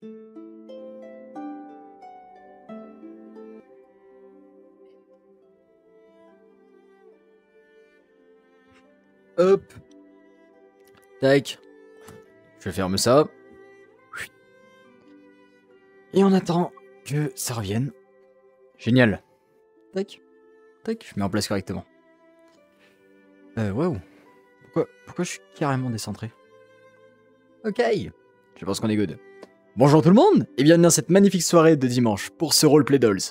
Hop. Tac. Je ferme ça. Et on attend que ça revienne. Génial. Tac. Tac. Je mets en place correctement. Waouh. Pourquoi je suis carrément décentré? Ok. Je pense qu'on est good. Bonjour tout le monde et bienvenue dans cette magnifique soirée de dimanche pour ce roleplay dolls.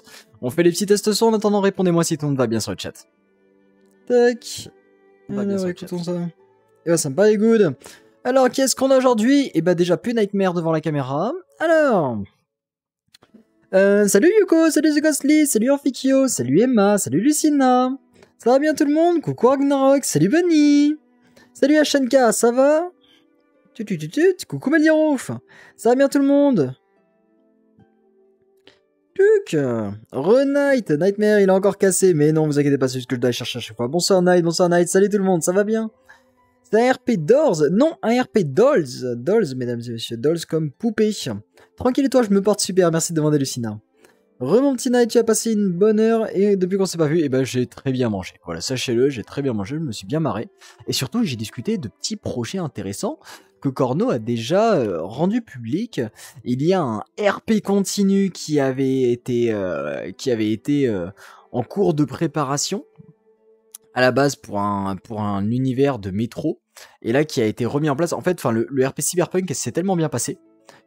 On fait les petits tests son, en attendant répondez-moi si tout le monde va bien sur le chat. Tac. On va bien sur le chat. Ça. Et bah ça me paraît good. Alors qu'est-ce qu'on a aujourd'hui? Et bah déjà plus Nightmare devant la caméra. Alors... salut Yuko, salut The Ghostly, salut Orfikio, salut Emma, salut Lucina. Ça va bien tout le monde? Coucou Ragnarok, salut Bunny. Salut Ashenka, ça va? Coucou Melirouf. Ça va bien tout le monde? Re-Night, Nightmare, il a encore cassé. Mais non, vous inquiétez pas, c'est juste que je dois aller chercher à chaque fois. Bonsoir Night, salut tout le monde, ça va bien? C'est un RP Dolls? Non, un RP Dolls. Dolls, mesdames et messieurs, Dolls comme poupée. Tranquille et toi, je me porte super, merci de demander Lucina. Mon petit Night, tu as passé une bonne heure et depuis qu'on s'est pas vu, eh ben j'ai très bien mangé. Voilà, sachez-le, j'ai très bien mangé, je me suis bien marré. Et surtout, j'ai discuté de petits projets intéressants que Corno a déjà rendu public. Il y a un RP continu qui avait été en cours de préparation à la base pour un univers de métro et là qui a été remis en place. En fait, enfin le RP Cyberpunk s'est tellement bien passé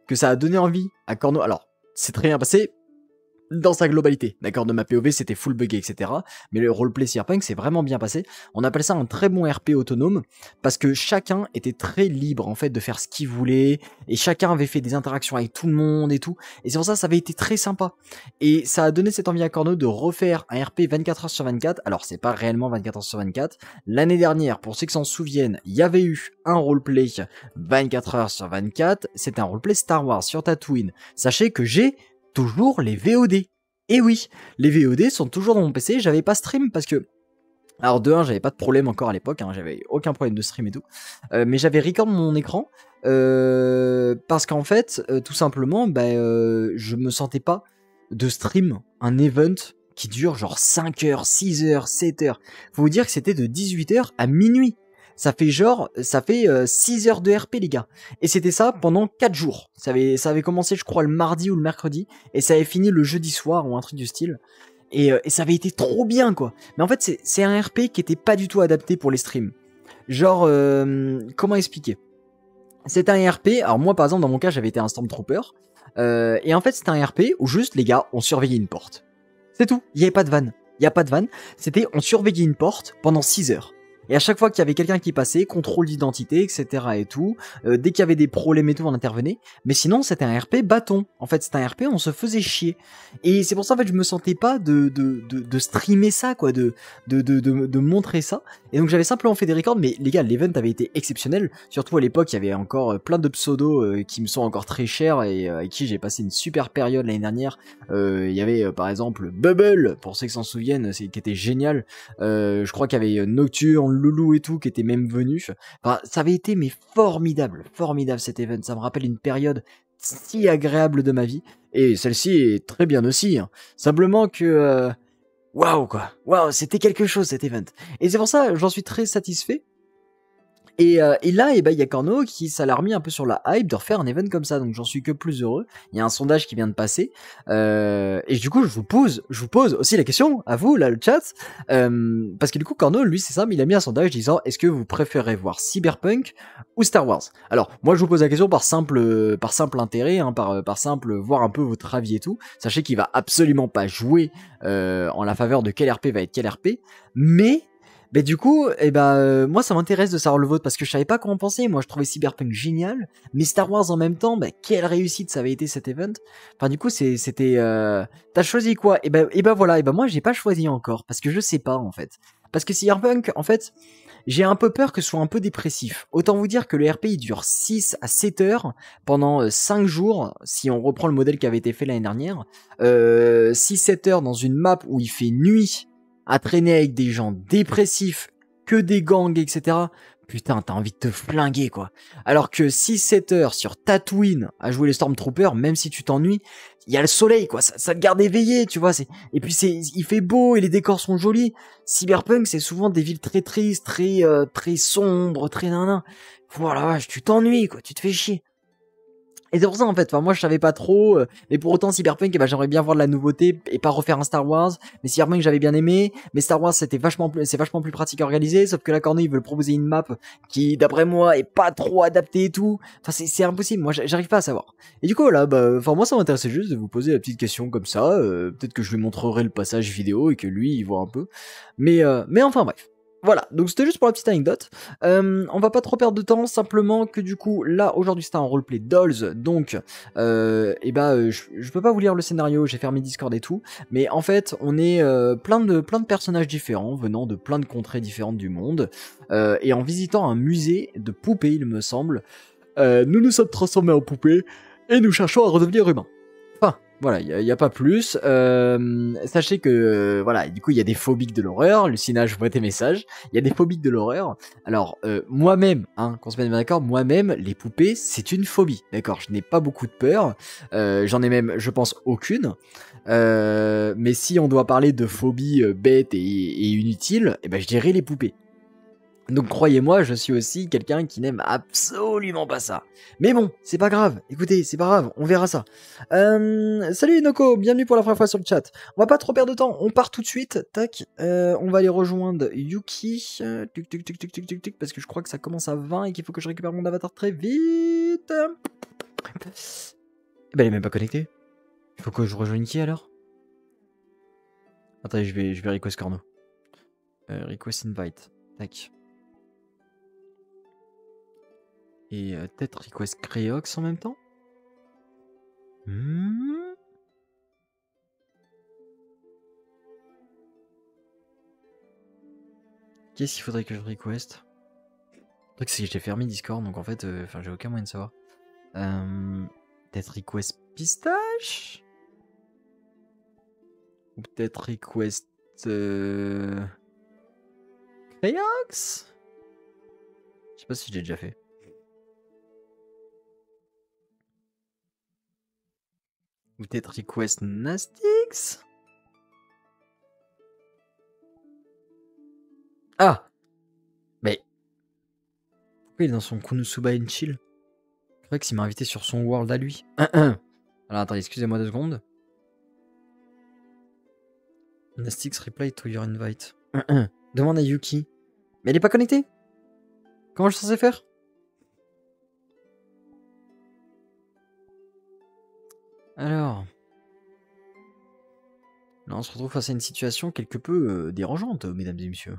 que ça a donné envie à Corno. Alors, c'est très bien passé dans sa globalité, d'accord, de ma POV c'était full buggé, etc. Mais le roleplay Cyberpunk s'est vraiment bien passé. On appelle ça un très bon RP autonome, parce que chacun était très libre, en fait, de faire ce qu'il voulait, et chacun avait fait des interactions avec tout le monde et tout, et c'est pour ça avait été très sympa. Et ça a donné cette envie à Corno de refaire un RP 24h sur 24, alors c'est pas réellement 24h sur 24, l'année dernière, pour ceux qui s'en souviennent, il y avait eu un roleplay 24h sur 24, c'était un roleplay Star Wars sur Tatooine. Sachez que j'ai toujours les VOD. Et oui, les VOD sont toujours dans mon PC, j'avais pas stream parce que... Alors de 1, j'avais pas de problème encore à l'époque, hein, j'avais aucun problème de stream et tout, mais j'avais record mon écran, parce qu'en fait, tout simplement, je me sentais pas de stream un event qui dure genre 5 heures, 6 heures, 7 heures. Faut vous dire que c'était de 18h à minuit. Ça fait 6 heures de RP les gars. Et c'était ça pendant 4 jours. Ça avait commencé je crois le mardi ou le mercredi. Et ça avait fini le jeudi soir ou un truc du style. Et ça avait été trop bien quoi. Mais en fait c'est un RP qui était pas du tout adapté pour les streams. Genre, comment expliquer? C'est un RP, alors moi par exemple dans mon cas j'avais été un Stormtrooper. Et en fait c'était un RP où juste les gars on surveillait une porte. C'est tout, il n'y avait pas de vanne. Il n'y a pas de vanne, c'était on surveillait une porte pendant 6 heures. Et à chaque fois qu'il y avait quelqu'un qui passait, contrôle d'identité, etc. et tout, dès qu'il y avait des problèmes et tout, on intervenait. Mais sinon, c'était un RP bâton. En fait, c'était un RP, on se faisait chier. Et c'est pour ça, en fait, je me sentais pas de streamer ça, quoi, de montrer ça. Et donc, j'avais simplement fait des records, mais les gars, l'event avait été exceptionnel. Surtout à l'époque, il y avait encore plein de pseudos qui me sont encore très chers et avec qui j'ai passé une super période l'année dernière. Il y avait, par exemple, Bubble, pour ceux qui s'en souviennent, qui était génial. Je crois qu'il y avait Nocturne, Loulou et tout qui était même venu. Enfin, ça avait été mais formidable cet event. Ça me rappelle une période si agréable de ma vie et celle-ci est très bien aussi. Hein. Simplement que waouh quoi, waouh, c'était quelque chose cet event. Et c'est pour ça j'en suis très satisfait. Et là, il y a Corno qui ça l'a remis un peu sur la hype de refaire un event comme ça, donc j'en suis que plus heureux. Il y a un sondage qui vient de passer, et du coup, je vous pose aussi la question à vous là, le chat, parce que du coup, Corno, lui, c'est ça, mais il a mis un sondage disant est-ce que vous préférez voir Cyberpunk ou Star Wars? Alors, moi, je vous pose la question par simple intérêt, hein, par simple voir un peu votre avis et tout. Sachez qu'il va absolument pas jouer en la faveur de quel RP va être quel RP, mais du coup, moi ça m'intéresse de savoir le vôtre parce que je savais pas comment penser. Moi je trouvais Cyberpunk génial, mais Star Wars en même temps, quelle réussite ça avait été cet event. Enfin du coup c'était, t'as choisi quoi? Voilà, moi j'ai pas choisi encore parce que je sais pas en fait. Parce que Cyberpunk, en fait, j'ai un peu peur que ce soit un peu dépressif. Autant vous dire que le RP il dure 6 à 7 heures pendant 5 jours, si on reprend le modèle qui avait été fait l'année dernière. 6-7 heures dans une map où il fait nuit, à traîner avec des gens dépressifs, que des gangs, etc. putain, t'as envie de te flinguer, quoi. Alors que 6-7 heures sur Tatooine à jouer les Stormtroopers, même si tu t'ennuies, il y a le soleil, quoi. Ça te garde éveillé, tu vois. Et puis il fait beau et les décors sont jolis. Cyberpunk, c'est souvent des villes très tristes, très sombres, très nanan. Voilà, tu t'ennuies, quoi. Tu te fais chier. Et c'est pour ça en fait, enfin moi je savais pas trop, mais pour autant Cyberpunk, eh ben, j'aimerais bien voir de la nouveauté et pas refaire un Star Wars. Mais Cyberpunk j'avais bien aimé, mais Star Wars c'est vachement plus pratique à organiser, sauf que là Corneille veut proposer une map qui d'après moi est pas trop adaptée et tout. Enfin c'est impossible, moi j'arrive pas à savoir. Et du coup là, bah, enfin moi ça m'intéressait juste de vous poser la petite question comme ça. Peut-être que je lui montrerai le passage vidéo et que lui il voit un peu. Mais enfin bref. Voilà, donc c'était juste pour la petite anecdote. On va pas trop perdre de temps, simplement que du coup, là, aujourd'hui, c'était un roleplay Dolls, donc, je peux pas vous lire le scénario, j'ai fermé Discord et tout, mais en fait, on est plein de personnages différents, venant de plein de contrées différentes du monde, et en visitant un musée de poupées, il me semble, nous nous sommes transformés en poupées, et nous cherchons à redevenir humains. Enfin, voilà, il y a pas plus. Sachez que voilà, du coup, il y a des phobiques de l'horreur. Lucina, je vois tes messages. Il y a des phobiques de l'horreur. Alors, moi-même, hein, qu'on se mette bien d'accord, moi-même, les poupées, c'est une phobie. D'accord, je n'ai pas beaucoup de peur. J'en ai même, je pense, aucune. Mais si on doit parler de phobie bête et inutile, eh ben, je dirais les poupées. Donc croyez-moi, je suis aussi quelqu'un qui n'aime absolument pas ça. Mais bon, c'est pas grave. Écoutez, c'est pas grave, on verra ça. Salut Noko, bienvenue pour la première fois sur le chat. On va pas trop perdre de temps, on part tout de suite. Tac, on va aller rejoindre Yuki. Tuc, parce que je crois que ça commence à 20 et qu'il faut que je récupère mon avatar très vite. Eh ben, elle est même pas connectée. Il faut que je rejoigne qui alors? Attendez, je vais request Corno. Request invite. Tac. Et peut-être request Creox en même temps. Qu'est-ce qu'il faudrait que je request? Le truc c'est que j'ai fermé Discord, donc en fait, j'ai aucun moyen de savoir. Peut-être request pistache? Ou peut-être request Creox? Je sais pas si je l'ai déjà fait. Ou peut-être request Nastix? Ah! Mais... pourquoi il est dans son Konosuba and Chill? Je crois qu'il m'a invité sur son world à lui. Alors attendez, excusez-moi 2 secondes. Nastix reply to your invite. Demande à Yuki. Mais elle est pas connectée? Comment je suis censé faire? Alors... là, on se retrouve face à une situation quelque peu dérangeante, mesdames et messieurs.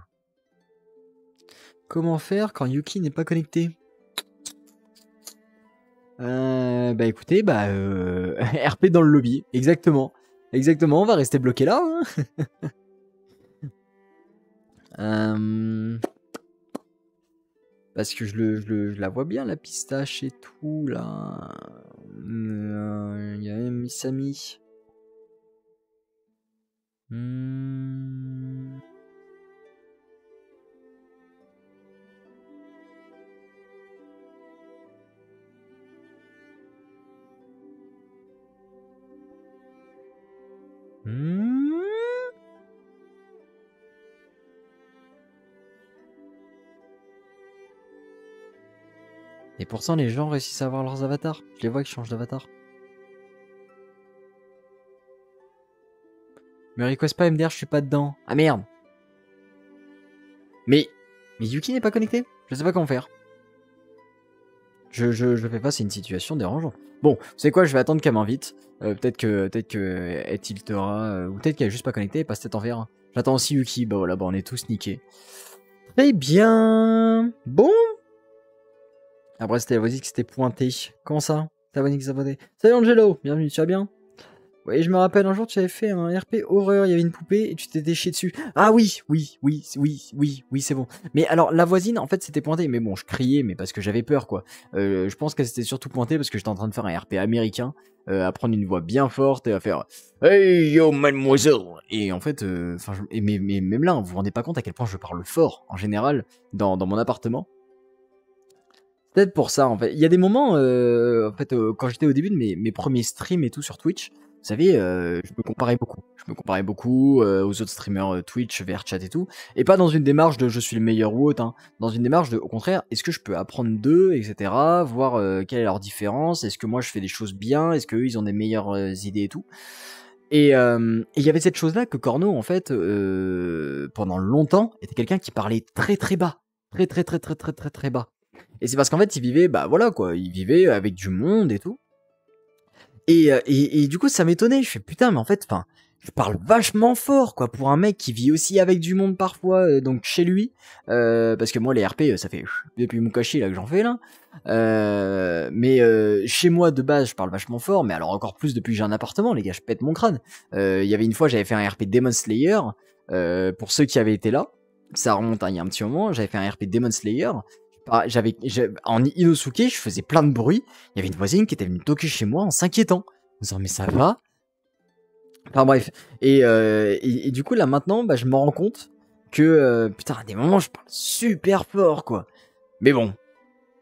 Comment faire quand Yuki n'est pas connecté? Bah écoutez, RP dans le lobby, exactement. Exactement, on va rester bloqué là. Hein. Parce que je la vois bien, la pistache et tout, là. Il y a même Misami. Et pourtant, les gens réussissent à avoir leurs avatars. Je les vois qui changent d'avatar. Mais request pas MDR, je suis pas dedans. Ah merde. Mais Yuki n'est pas connecté. Je sais pas comment faire. Je fais face à une situation dérangeante. Bon, vous savez quoi, je vais attendre qu'elle m'invite. Peut-être que elle tiltera, ou peut-être qu'elle est juste pas connectée et passe tête en verre. J'attends aussi Yuki, bah voilà, on est tous niqués. Très bien. Bon. Après, c'était la voisine qui s'était pointée. Comment ça? Ta voisine qui s'est pointée. Salut Angelo, bienvenue, tu vas bien? Oui, je me rappelle, un jour tu avais fait un RP horreur, il y avait une poupée et tu t'es déchié dessus. Ah oui, c'est bon. Mais alors, la voisine, en fait, s'était pointée. Mais bon, je criais, mais parce que j'avais peur, quoi. Je pense qu'elle s'était surtout pointée parce que j'étais en train de faire un RP américain, à prendre une voix bien forte et à faire Hey yo, mademoiselle! Et en fait, mais même là, vous vous rendez pas compte à quel point je parle fort, en général, dans mon appartement. Peut-être pour ça, en fait. Il y a des moments, en fait, quand j'étais au début de mes premiers streams et tout sur Twitch, vous savez, je me comparais beaucoup. Je me comparais beaucoup aux autres streamers Twitch, VRChat et tout. Et pas dans une démarche de je suis le meilleur ou autre, hein. Dans une démarche de, au contraire, est-ce que je peux apprendre d'eux, etc. Voir quelle est leur différence. Est-ce que moi je fais des choses bien. Est-ce qu'eux ils ont des meilleures idées et tout. Et il y avait cette chose-là que Corno, en fait, pendant longtemps, était quelqu'un qui parlait très très bas. Très bas. Et c'est parce qu'en fait, il vivait, bah voilà quoi, il vivait avec du monde et tout. Et du coup, ça m'étonnait. Je fais putain, mais en fait, enfin, je parle vachement fort quoi pour un mec qui vit aussi avec du monde parfois, donc chez lui. Parce que moi, les RP, ça fait depuis Mukashi là que j'en fais là. Mais chez moi de base, je parle vachement fort, mais alors encore plus depuis que j'ai un appartement, les gars, je pète mon crâne. Il y avait une fois, j'avais fait un RP Demon Slayer. Pour ceux qui avaient été là, ça remonte à il y a un petit moment. J'avais fait un RP Demon Slayer. En Inosuke, je faisais plein de bruit. Il y avait une voisine qui était venue toquer chez moi en s'inquiétant, en disant mais ça va. Enfin bref. Et du coup là maintenant, bah, je me rends compte que putain à des moments je parle super fort quoi. Mais bon,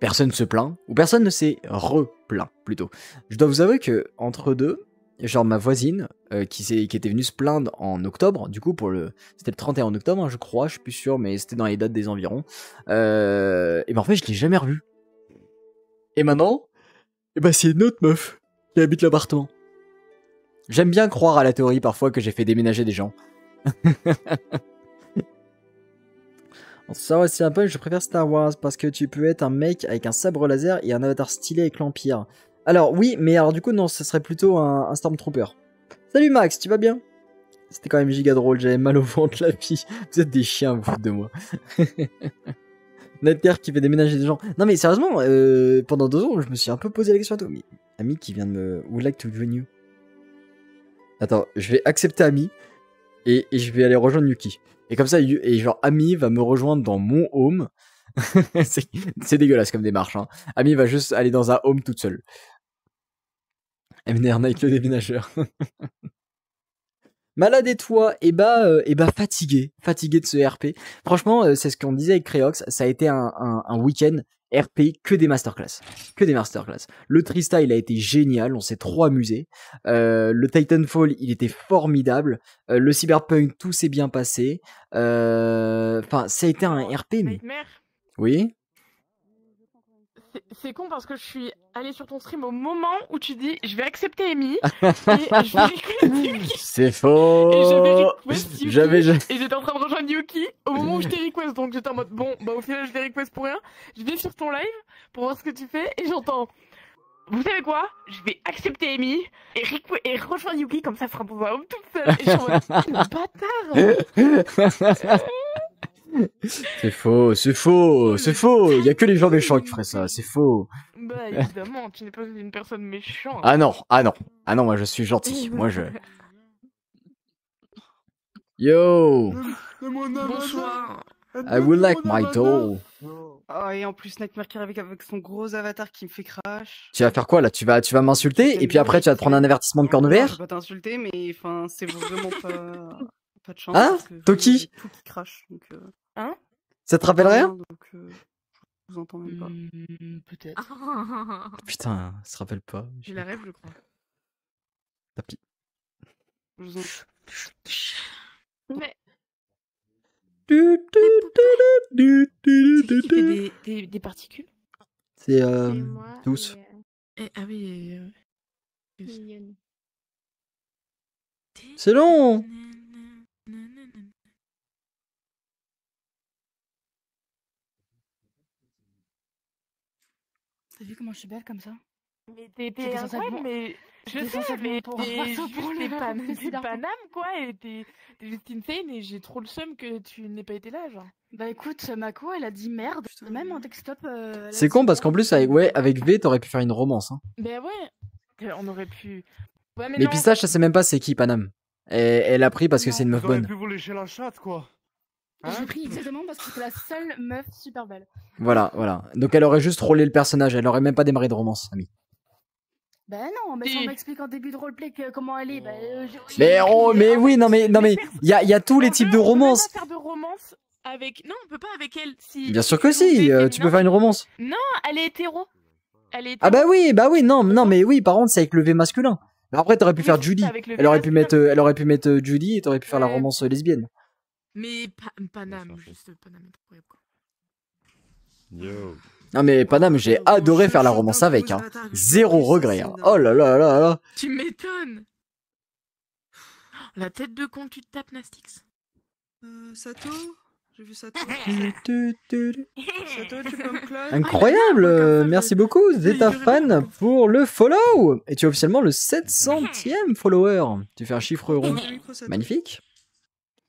personne se plaint ou personne ne s'est replaint plutôt. Je dois vous avouer que entre deux, genre ma voisine qui était venue se plaindre en octobre, du coup c'était le 31 octobre hein, je crois, je suis plus sûr, mais c'était dans les dates des environs. Et ben en fait je l'ai jamais revue. Et maintenant, et ben c'est une autre meuf qui habite l'appartement. J'aime bien croire à la théorie parfois que j'ai fait déménager des gens. En Star Wars Cyberpunk, je préfère Star Wars parce que tu peux être un mec avec un sabre laser et un avatar stylé avec l'Empire. Alors oui, mais alors du coup non, ce serait plutôt un Stormtrooper. Salut Max, tu vas bien? C'était quand même giga drôle, j'avais mal au ventre la fille. Vous êtes des chiens, vous faites de moi. Netker qui fait déménager des gens. Non mais sérieusement, pendant 2 ans, je me suis un peu posé la question à toi. Mais Ami qui vient de me... Would like to join you. Attends, je vais accepter Ami et je vais aller rejoindre Yuki. Et comme ça, et genre Ami va me rejoindre dans mon home. c'est dégueulasse comme démarche. Hein. Ami va juste aller dans un home toute seule. MNR Night le déménageur. Malade et toi, et bah fatigué de ce RP. Franchement, c'est ce qu'on disait avec Creox, ça a été un week-end RP que des masterclass. Le Trista, il a été génial, on s'est trop amusé. Le Titanfall, il était formidable. Le Cyberpunk, tout s'est bien passé. Enfin, ça a été un RP, mais... Oui. C'est con parce que je suis allée sur ton stream au moment où tu dis je vais accepter Amy et je vais request Yuki. C'est faux. Et j'avais request Yuki. Et j'étais en train de rejoindre Yuki au moment où je t'ai request, donc j'étais en mode bon bah au final je t'ai request pour rien. Je vais sur ton live pour voir ce que tu fais et j'entends vous savez quoi, je vais accepter Amy et rejoindre Yuki, comme ça fera pour un homme toute seule. Et je suis en mode bâtard. C'est faux. Il y a que les gens méchants qui feraient ça. C'est faux. Bah évidemment, tu n'es pas une personne méchante. Ah non, moi je suis gentil. Moi je. Yo. Bonsoir. I would like my doll. Oh, et en plus Nightmare qui arrive avec son gros avatar qui me fait crash. Tu vas faire quoi là? Tu vas m'insulter et puis après tu vas te prendre un avertissement de corne vert? Je vais pas t'insulter, mais enfin c'est vraiment pas de chance. Hein? Toki? Tout qui crache, donc. Hein? Ça te rappelle rien? Donc je vous entends même pas. Peut-être. Putain, ça se rappelle pas. J'ai la rêve, je crois. Tapis. Je vous entends. Mais. Des particules? C'est tous. Ah oui. C'est long. T'as vu comment je suis belle comme ça? Mais t'es incroyable, mais je sais, mais t'es juste des Paname quoi, et t'es juste insane, et j'ai trop le seum que tu n'aies pas été là, genre. Bah écoute, Mako, elle a dit merde, même en textop. C'est con parce qu'en plus avec V t'aurais pu faire une romance. Hein. Ben ouais, on aurait pu. Ouais, mais Pistache, ça sait même pas c'est qui Paname. Elle a pris parce que c'est une meuf bonne. Pu vous lécher la chatte quoi. Hein, j'ai pris exactement parce que c'est la seule meuf super belle. Voilà. Donc elle aurait juste roulé le personnage, elle aurait même pas démarré de romance, Ami. Ben non, mais si on m'explique en début de roleplay comment elle est, mais oui, non mais il y a tous les types de romances. Faire de romance avec... Non, on peut pas avec elle. Si... Bien sûr que si si, on fait tu peux faire une romance. Non, elle est hétéro. Elle est Ah hétéro. bah oui, non, mais oui, par contre, c'est avec le V masculin. Alors après, t'aurais pu Oui, faire c'est Judy. avec le Elle aurait pu masculin. mettre, Judy et t'aurais pu faire la Ouais. romance lesbienne. Mais Paname, juste Paname est incroyable, quoi. Yo. Non mais Paname, j'ai adoré faire la romance avec, hein. Zéro regret, hein. Oh là là là là. Tu m'étonnes. La tête de con que tu te tapes, Nastix. Sato, j'ai vu Sato. Ah. Sato, tu peux me clone? Incroyable, merci beaucoup Zeta Fan pour le follow. Et tu es officiellement le 700e follower. Tu fais un chiffre rond. Magnifique.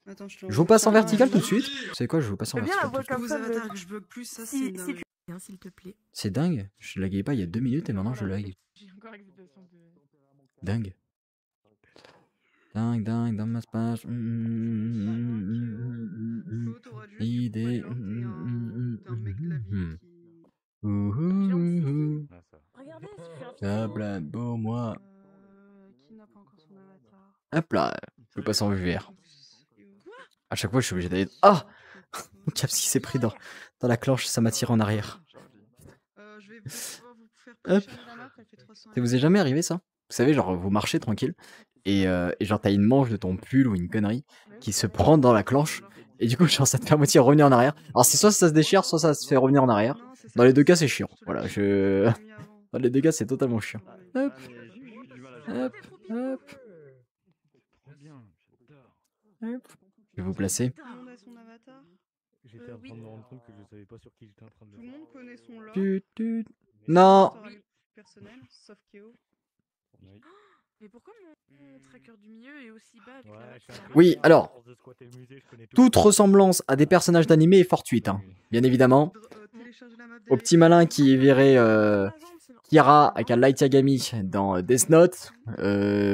Attends, je te Je vous passe en remonte. vertical tout de suite. Vous savez quoi, je vous passe en Je veux bien vertical la tout de voix suite. comme ça. Avatars que je bug plus, ça c'est Si une tu dinguerie. viens, s'il te plaît. C'est dingue, je laguais pas il y a 2 minutes et maintenant je lag. J'ai encore l'excitation de... Dingue. Dingue, dingue, dans ma page. Flo, t'auras dû, Idée. du coup, t'es un mec de la vie qui... Ah, ça. Regardez, je fais un Ça petit- blâme pour moi. Qui n'a pas encore son avatar? Hop là, je passe en VR. À chaque fois, je suis obligé d'aller. Ah, Capsi s'est pris dans la clenche, ça m'a tiré en arrière. Je vais pouvoir vous faire Hop. prochaine la map, elle fait 300 Ça vous est jamais arrivé ça? Vous savez, genre, vous marchez tranquille et genre, t'as une manche de ton pull ou une connerie qui se prend dans la clanche et du coup, genre, ça te fait à moitié revenir en arrière. Alors, c'est soit ça se déchire, soit ça se fait revenir en arrière. Dans les deux cas, c'est chiant. Voilà, dans les deux cas, c'est totalement chiant. Hop, hop, hop, hop. Je vais vous placer. Tout le monde a son avatar? J'étais en train de me rendre compte que je savais pas sur qui j'étais en train de Tout le monde connaît son lore? Tut, tut. Non. Personnel, sauf Kéo. Mais pourquoi mon tracker du milieu est aussi bas avec la... Oui, alors, toute ressemblance à des personnages d'animé est fortuite, hein. Bien évidemment. Au petit malin qui verrait Kira avec un Light Yagami dans Death Note,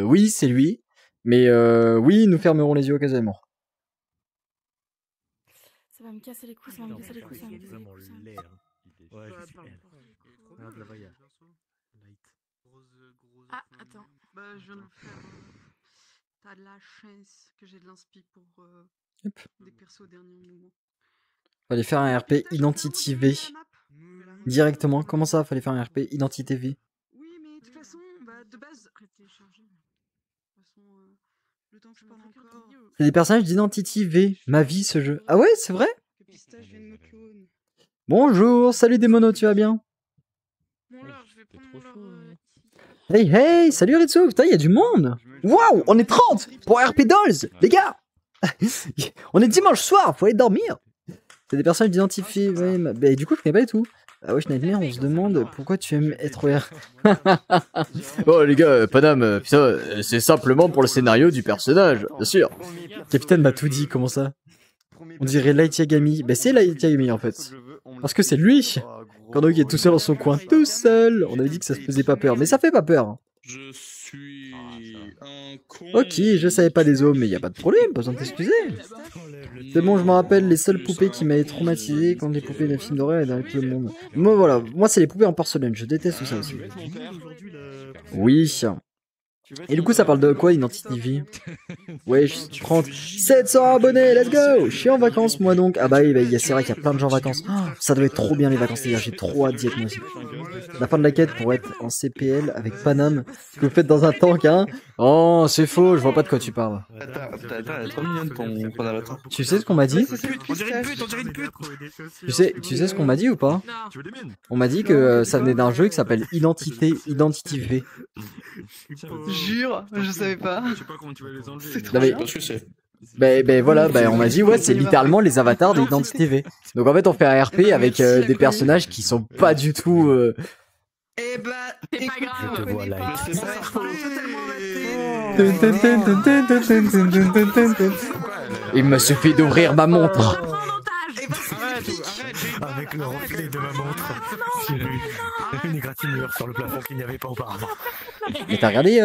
oui, c'est lui. Mais oui, nous fermerons les yeux occasionnellement. Ça va me casser les couilles, ça va me casser les couilles, ça va me casser les Vraiment couilles. ça va me- laid, hein. Ouais, je suis laid. Regarde là-bas, il y a Light. Ah, attends. Bah, je viens de le faire. T'as de la chance que j'ai de l'inspi pour Hop. des persos au dernier moment. Fallait faire un RP Identity V directement. Comment ça, fallait faire un RP Identité V? Oui, mais de toute façon, bah, de base, arrête de télécharger. De toute façon, le temps que je parle encore. C'est des personnages d'Identity V. Ma vie, ce jeu. Ah ouais, c'est vrai? Que Pistache vienne me clone. Bonjour, salut Démono, tu vas bien? Mon leurre, je vais prendre mon leurre ici. Hey hey, salut Ritsu, putain, il y a du monde. Waouh, on est 30 pour RP Dolls, les gars. On est dimanche soir, faut aller dormir. C'est des personnages d'identifiés, ouais, bah, du coup je connais pas du tout. Ah ouais, Nightmare, on se demande pourquoi tu aimes être OR. Oh les gars, Paname, putain, c'est simplement pour le scénario du personnage, bien sûr. Capitaine m'a tout dit, comment ça? On dirait Light Yagami. Bah c'est Light Yagami en fait. Parce que c'est lui. Korno qui est tout seul dans son coin, tout seul. On avait dit que ça se faisait pas peur, mais ça fait pas peur. Je suis un con. Ok, je savais pas des os, mais y a pas de problème, pas besoin de t'excuser. C'est bon, je me rappelle les seules poupées qui m'avaient traumatisé quand les poupées d'un film d'horreur et dans tout le monde. Moi voilà, moi c'est les poupées en porcelaine, je déteste ça aussi. Oui. Et du coup ça parle de quoi, Identity V? Ouais, je prends 700 abonnés, let's go. Je suis en vacances moi donc. Ah bah oui, bah, c'est vrai qu'il y a plein de gens en vacances. Oh, ça doit être trop bien les vacances, les gars, j'ai trop hâte d'y être moi aussi. La fin de la quête pour être en CPL avec Paname, que vous faites dans un tank, hein. Oh, c'est faux, je vois pas de quoi tu parles. Attends, elle est trop mignonne ton avatar. Tu sais ce qu'on m'a dit? On dirait une pute, on dirait une pute. Tu sais ce qu'on m'a dit ou pas? Non. Tu veux des mines? On m'a dit que ça venait d'un jeu qui s'appelle Identity V. Jure, je savais pas. Je sais pas comment tu vas les enlever. Non, mais- Parce que c'est. Ben voilà, on m'a dit ouais, c'est littéralement les avatars d'Identity V. Donc en fait, on fait un RP avec des personnages qui sont pas du tout. Eh bah, C'est pas écoute, grave. je Je te vois connais live. pas, C'est ça pas sera faux. totalement raté. Il me suffit d'ouvrir ma montre. Prends en otage. Avec le reflet de ma montre, j'ai vu une égratignure sur le plafond qu'il n'y avait pas auparavant. Mais t'as regardé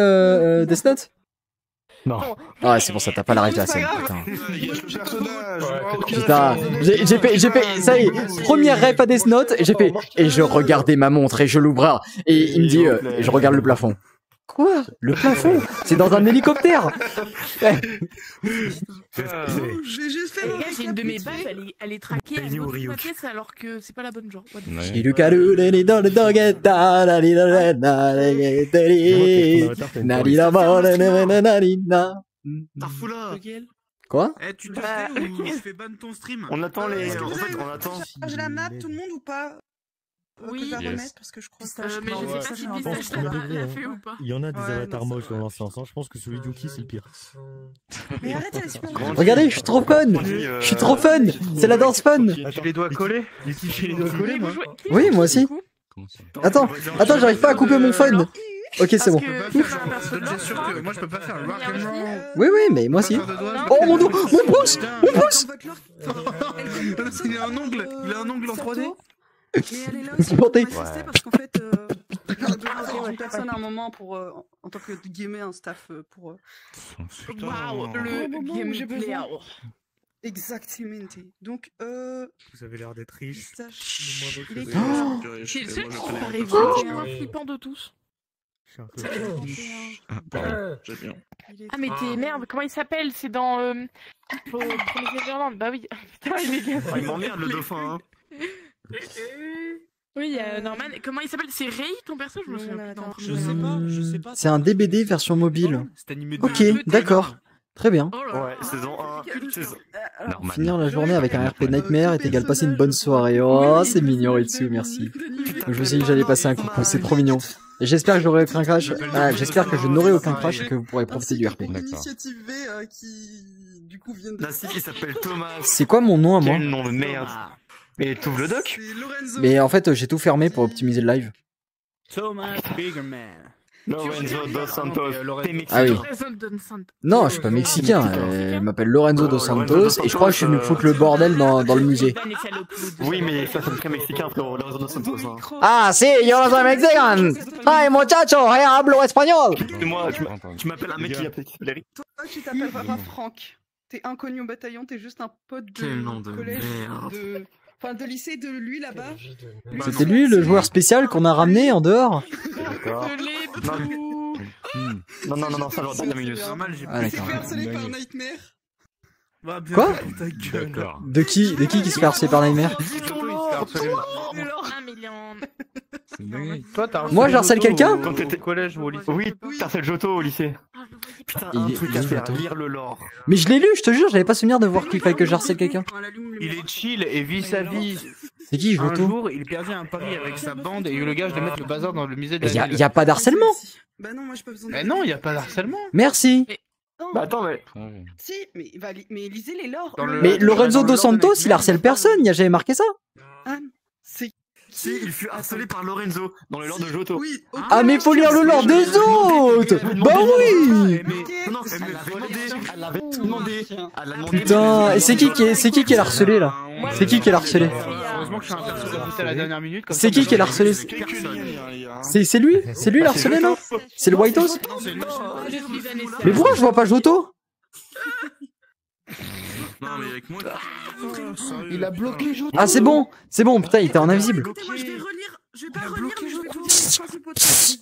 Death Note? Non. Ah, c'est pour ça, t'as pas la rêve de la C'est scène. pas grave. Putain. Il y a le personnage. Putain, j'ai fait, ça y est, première rêve à Death Note, j'ai fait, et je regardais ma montre et je l'ouvrais, et il me dit, et je regarde le plafond. Quoi? Le plafond? C'est dans un hélicoptère! J'ai juste fait Les un gars, j'ai une de mes récap baffes, vite elle est traquée, elle Penny est ou dans toute ma Ryuk. pièce alors que c'est pas la bonne genre. What the fuck. Dans le Tarfoula. Lequel? Quoi? Eh, tu te Bah, tais ou je fais ban ton stream? On attend les. Est-ce que En vous fait, avez on attend. chargé la map, tout le monde ou pas? Oui. Que je vais Yes. remettre parce que je crois que Mais je sais pas si Pistache l'a fait ou pas. Il y en a des Ouais, avatars non, ça moches va. dans l'ancien. Je pense que celui d'Uki c'est le pire. Mais arrête, elle est super Regardez, je suis trop fun! Je suis trop fun! C'est la danse fun! J'ai les doigts collés. Yuki, j'ai les doigts collés, moi. Oui, moi aussi. Attends, j'arrive pas à couper mon fun! Ok, c'est bon. Je peux pas faire genre, je te le sûr que moi je peux pas faire rock and roll. Oui, mais moi aussi. Pas de doigts, Oh mon dos! je- Mon pouce! Mon pouce! Il a un ongle, il a un ongle en 3D. Mais elle est là aussi pour assister parce qu'en fait, on a besoin d'une personne à un moment pour, en tant que gamer, un staff pour. Waouh, Au le moment où j'ai gameplay. besoin. Exactement. Donc, Vous avez l'air d'être riche. Pistache, il est Oh C'est le seul qui connais arrive pas. le moins flippant de tous. J'aime bien. Ah mais t'es merde, comment il s'appelle? C'est dans Promise Neverland. Bah oui. Putain, il est bien. Il m'emmerde le dauphin. Hein. Oui, il y a Norman. Comment il s'appelle? C'est Ray, ton perso? Je me souviens plus. Non, Je sais pas. C'est un DBD version mobile. C'est animé Ok, d'accord. Très bien. Oh là là. Ouais, saison 1. Alors, Finir la journée avec un RP Nightmare est égal passer une bonne soirée. Oh, c'est mignon, Ritsu, merci. Je me suis dit que j'allais passer un coucou, c'est trop mignon. Et j'espère que j'aurai aucun crash. Ah, j'espère que je n'aurai aucun crash et que vous pourrez profiter du RP. Initiative V qui, du coup, vient de. Nassi qui s'appelle Thomas. C'est quoi mon nom à moi? Quel nom de merde. Mais t'ouvres le doc? C'est Lorenzo. Mais en fait, j'ai tout fermé pour optimiser le live. Thomas Biggerman. Lorenzo dos Santos. T'es mexicain. Ah oui. Lorenzo Dos Santos. Non, je suis pas mexicain. Elle m'appelle Lorenzo dos Santos et je crois que je suis venu foutre le bordel dans le musée. Oui, mais ça sonne très mexicain, frérot. Lorenzo dos Santos. Hein. Ah, si, yo no soy mexican. Ay, muchacho, hablo espagnol. Moi, tu m'appelles un mec qui s'appelle Eric. Toi, tu t'appelles pas Franck. T'es inconnu au bataillon, t'es juste un pote de Quel nom de collège, merde. enfin de lycée de lui là-bas. C'était lui le joueur spécial qu'on a ramené en dehors. D'accord. Non, ça va dernière minute. Normal, j'ai Ah, Il s'est d'accord. fait harceler par Nightmare. Va bien Quoi? faire ta gueule. D'accord. De qui se fait harceler par Nightmare? C'est une dinguerie. Toi, t'as Moi, j'harcèle quelqu'un? Quand t'étais au collège ou au lycée? Oui, t'harcèles Joto au lycée. Putain, Il un est- truc il à est faire, Joto. lire le lore. Mais je l'ai lu, je te jure, j'avais pas souvenir de voir qu'il fallait que j'harcèle quelqu'un. Il est chill et vit sa vie. C'est qui, Un Joto? jour, il perdit un pari avec sa bande et le gars, je vais mettre le bazar dans le musée de la ville. Y a pas d'harcèlement. Bah non, moi j'ai pas besoin de. Mais non, il y a pas d'harcèlement. Merci. Non. Bah attends, mais. Ah ouais. Si, mais, mais lisez les lores. Dans le- Mais Lorenzo dans le dos lore de Santos, il Nightmare, harcèle personne, il a jamais marqué ça. Ah, c'est. Si, il fut harcelé par Lorenzo dans le lore de Joto. Oui. ok. Ah, mais faut lire le lore des autres. Bah oui. Non, elle l'avait demandé. Elle l'a demandé. Putain, et c'est qui l'a harcelé là? C'est qui l'a harcelé? Heureusement que je suis un perso qui a poussé à la dernière minute. comme C'est ça, qui l'a on a- harcelé? Personne. C'est lui? C'est lui l'harcelé là? C'est le White House? Non, c'est lui. Mais pourquoi je vois pas Joto? Non, mais avec moi. Il a bloqué Joto. Ah, c'est bon, putain, il était en invisible. Écoutez, moi je vais relire. Je vais pas relire, mais je vais vous dire les principaux trucs.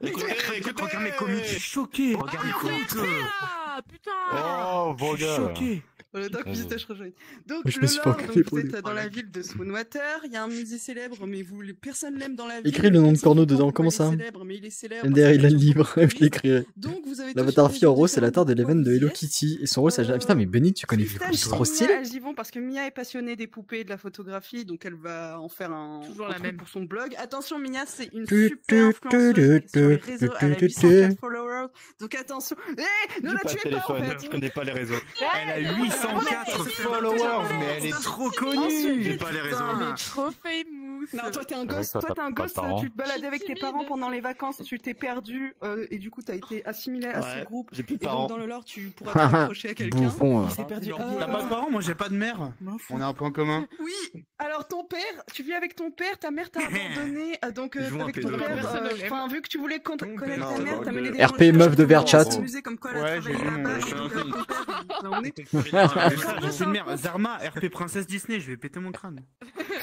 Écoute, regarde mes comics. Je suis choqué. Regarde mes comics. Ah, putain. Oh, Je suis Boga. choqué. Voilà, donc Pistache rejoint. Donc Je me le suis lore, pas donc, calé vous pour êtes lui. dans la ville de Swoonwater, il y a un musée célèbre, mais personne l'aime dans la ville. Écris le nom de Personne Corneau ne comprend dedans, comment pourquoi ça? il est célèbre, mais il est célèbre MDR, il a le parce que livre, les gens je l'écrirai. Donc vous avez L'avatar tous fille en rose, des c'est la tare de différents l'event de Hello pièces. Kitty. Et son rôle, ça. Putain, mais Benny, tu connais Pistache, c'est trop Mia, stylé. elles y vont parce que Mia est passionnée des poupées et de la photographie, donc elle va en faire Toujours un la truc même. pour son blog. Attention, Mia, c'est une Tu, super tu, influenceuse tu, sur les tu, réseaux. tu, Elle a tu, 804 tu. followers, donc attention. Ne J'ai la pas de tuez pas en téléphone, fait. je connais pas les réseaux. Elle a 804 followers, mais elle est trop connue. J'ai pas les réseaux. Elle est trop famous. Non, toi t'es un gosse, toi, toi t'as t'es un pas gosse, de parents. tu te baladais avec tes parents pendant les vacances, tu t'es perdu et du coup t'as été assimilé à ce Ouais, groupe. j'ai plus Et de parents. donc dans le lore tu pourras te rapprocher à quelqu'un. Bouffon. Il s'est perdu. T'as pas de parents, moi j'ai pas de mère. On a un point commun. Oui, alors ton père, tu vis avec ton père, ta mère t'a abandonné, donc Ils jouent un avec ton pédo. père, Personne ne l'aime. enfin vu que tu voulais connaître Non, ta mère, c'est t'as pas mené que- des RP recherches meuf de pour Verchat. s'amuser comme quoi elle a Ouais, travaillé j'ai vu, là-bas, moi, et j'ai donc, vu. ton père, il l'a emmené. C'est une merde. Zarma, RP Princesse Disney, je vais péter mon crâne.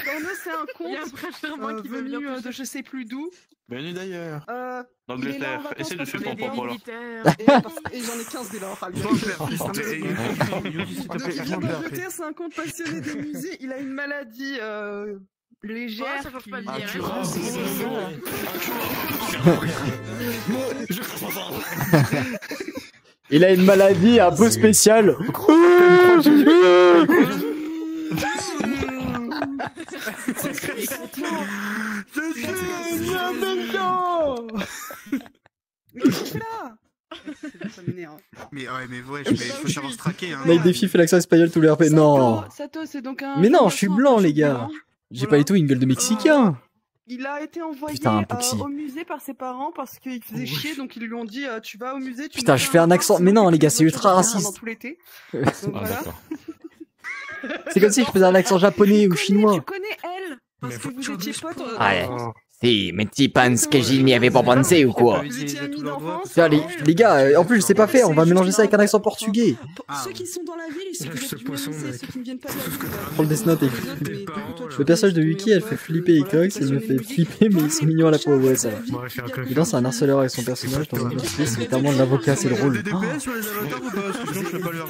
Corneau, c'est un conte Sherman qui veut bien venu de je sais plus d'où. Bienvenue d'ailleurs. Il est là en D'Angleterre. vacances Essaye de parce suivre qu'il ton est propre alors. Et j'en ai 15 dès lors. Donc il vient d'Angleterre, c'est un compte passionné des musées. Il a une maladie légère. Ça change pas de qui- dire. Il a une maladie un peu spéciale. Mais qu'est-ce que tu fais là? Ça m'énerve. Mais ouais, mais ouais, il faut savoir se traquer. Hein. Night Défi fait l'accent espagnol tous les RP. Non. Sato, c'est donc un. Mais non, jeune je suis garçon blanc, un peu les gars. blanc. J'ai Voilà. pas du tout une gueule de Mexicain. Il a été envoyé Putain, un Poxy. au musée par ses parents parce qu'il faisait chier, donc ils lui ont dit tu vas au musée. Tu Putain, nous je fais fais un rapport, accent. sinon Mais non, tu les gars, fais c'est une ultra voiture de raciste. dans tout l'été. Ah, Donc voilà. d'accord. C'est comme si je faisais un accent japonais ou chinois. Tu connais elle parce que vous étiez potes. Ouais. Si, mais tu penses que Gilles m'y avait pas pensé ou quoi? Vous étiez amis d'enfance. Tiens, les gars, en plus, je sais pas faire. On va mélanger ça avec un accent portugais. Ceux qui sont dans la ville, ceux qui Ce viennent du poisson, lycée, mec. ceux qui ne viennent pas de la ville. Prends le Death Note et- Le personnage de Wiki, elle fait flipper Eclox, elle me fait flipper, mais ils sont mignons à la fois. Ouais, ça va. Moi, je suis un peu. Il lance un harceleur avec son personnage dans une autre c'est littéralement de l'avocat, c'est drôle. Des DPS sur les avatars ou pas? Parce que sinon je peux pas leur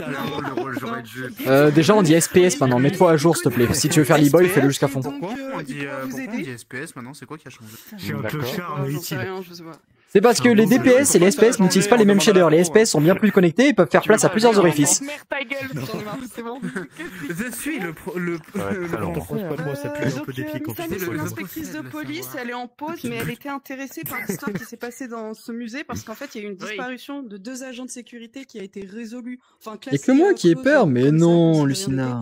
Le rôle, j'aurais dû. Déjà, on dit SPS maintenant. Mets-toi à jour, s'il te plaît. Si tu veux faire l'e-boy, fais-le jusqu'à fond. Donc, On il dit, pourra vous pourquoi on dit aider. SPS maintenant? C'est quoi qui a changé? Je suis un D'accord. clochard, Ah, mais j'en sais utile. rien, je sais pas. C'est parce que les DPS et les SPS n'utilisent pas les mêmes shaders. Les SPS sont bien plus connectés et peuvent faire place à plusieurs orifices. Merde, ta gueule. J'en ai marre, c'est bon. Je suis le très long. Par contre, pas de moi, ça pue un peu des pieds quand Missani, tu c'est le- l'inspectrice de police, elle est en pause, mais elle était intéressée par l'histoire qui s'est passée dans ce musée, parce qu'en fait, il y a eu une disparition de 2 agents de sécurité qui a été résolue. Enfin, Y'a que moi qui ai peur, mais non, Lucina.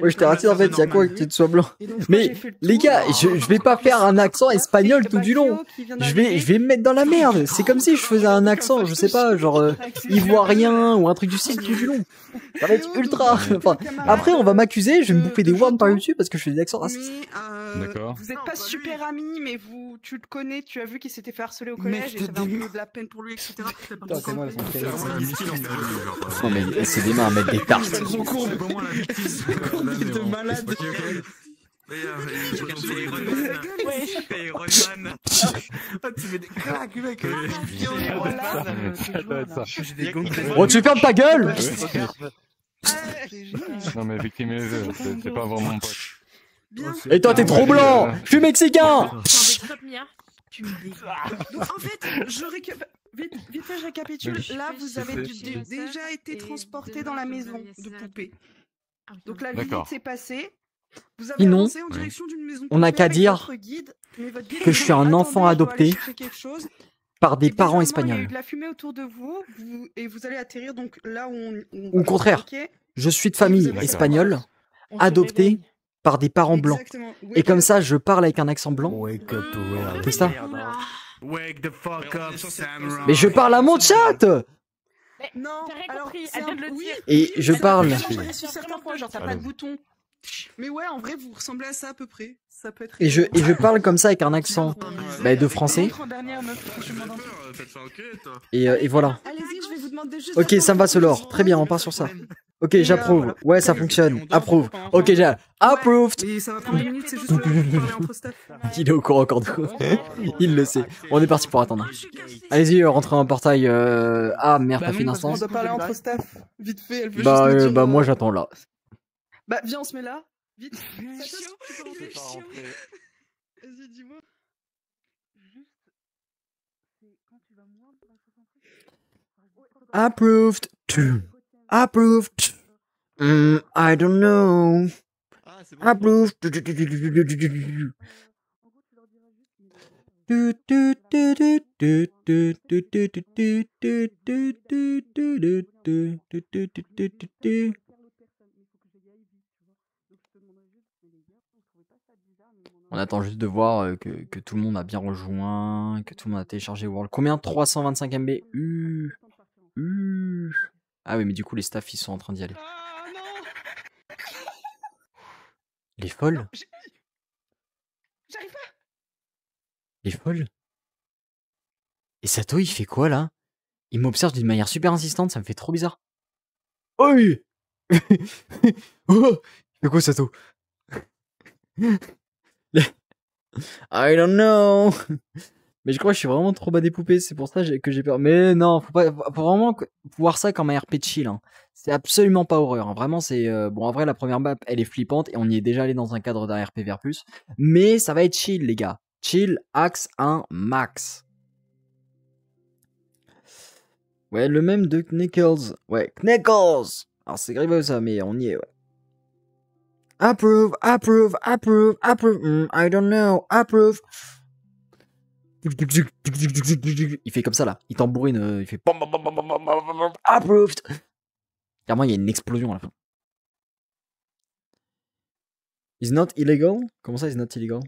Ouais, je t'ai raté en fait, y'a quoi que tu sois blanc? Mais, les gars, je vais pas faire un accent espagnol tout du long. Je vais me mettre dans la merde. C'est comme si je faisais un accent, je sais pas, genre ivoirien ou un truc du style tout du long. Ça va être ultra. Enfin, après, on va m'accuser, je vais me bouffer des worms par YouTube parce que je fais des accents racistes. D'accord. Vous êtes pas super amis, mais tu le connais, tu as vu qu'il s'était fait harceler au collège et j'avais un peu de la peine pour lui, etc. Putain, c'est moi, elles sont terribles. genre. Non, mais c'est des mains à mettre des tartes. Elles sont courbes. C'est pas moi la victime. de malade. Tu mets des claques, mec. Ça doit être ça. J'ai des gongs. Oh, tu fermes ta gueule! Non mais victime et jeu, c'est pas vraiment mon pote. Bien. Et toi, t'es trop blanc! Je suis mexicain! Stop, Mia. Tu me dis. Donc, en fait, vite fait, je récapitule. Là, vous avez déjà été transporté dans la maison de poupée. Donc la visite D'accord. s'est passée. Vous avez Sinon, avancé en direction d'une maison on n'a poupée qu'à avec dire votre guide, mais votre guide que je vous suis un dit, enfant attendez, je dois aller adopté chercher quelque chose. par des Et parents bizarrement, Il y a eu espagnols. de la fumée autour de vous, et vous allez atterrir donc là où on Ou au contraire, Ok. je suis de famille D'accord. espagnole, adopté par des parents blancs. Exactement. Et comme ça, je parle avec un accent blanc. Wake up to reality. C'est ça. Wake the fuck up, Samurai. Mais je parle à mon chat! Non, T'as rien alors compris, c'est elle vient un- de le oui, dire. Et je parle. vraiment sur certains points, genre t'as pas Allô. de bouton. Mais ouais, en vrai, vous ressemblez à ça à peu près. Ça peut être. Et je parle comme ça avec un accent de français. Et voilà. Allez-y, je vais vous demander juste. Ok, ça me va ce lore. Très bien, on part sur ça. Ok, j'approuve. Ouais, ça fonctionne. Approuve. Ok, j'ai approved. Et ça va prendre 10 minutes, c'est juste pour parler entre staff. Il est au courant encore de quoi. Il le sait. On est parti pour attendre. Allez-y, rentrez en portail. Ah merde, t'as fait une On instance. doit parler entre staff. Vite fait, elle veut Bah, juste nous dire, moi j'attends là. Bah, viens, on se met là. Vite. Satos, tu peux rentrer. Vas-y, dis-moi. Juste. C'est quand tu vas moins dans la Approved. Approved. I don't know. Approved. On attend juste de voir que tout le monde a bien rejoint, que tout le monde a téléchargé World. Combien? 325 MB. Ah oui, mais du coup, les staffs, ils sont en train d'y aller. Ah non. Les folles? J'arrive pas. Les folles? Et Sato, il fait quoi, là? Il m'observe d'une manière super insistante, ça me fait trop bizarre. Oh oui. Oh, il fait quoi, Sato? I don't know. Mais je crois que je suis vraiment trop bas des poupées, c'est pour ça que j'ai peur. Mais non, faut vraiment voir ça comme un RP chill. Hein. C'est absolument pas horreur. Hein. Vraiment, c'est bon. En vrai, la première map, elle est flippante et on y est déjà allé dans un cadre d'un RP Verpus. Mais ça va être chill, les gars. Chill, axe 1 max. Ouais, le même de Knuckles. Ouais, Knuckles. Alors c'est grave ça, mais on y est. Ouais. Approve, approve, approve, approve. I don't know, approve. Il fait comme ça là, il tambourine, il fait approved. Clairement, il y a une explosion à la fin. Is not illegal? Comment ça, is not illegal?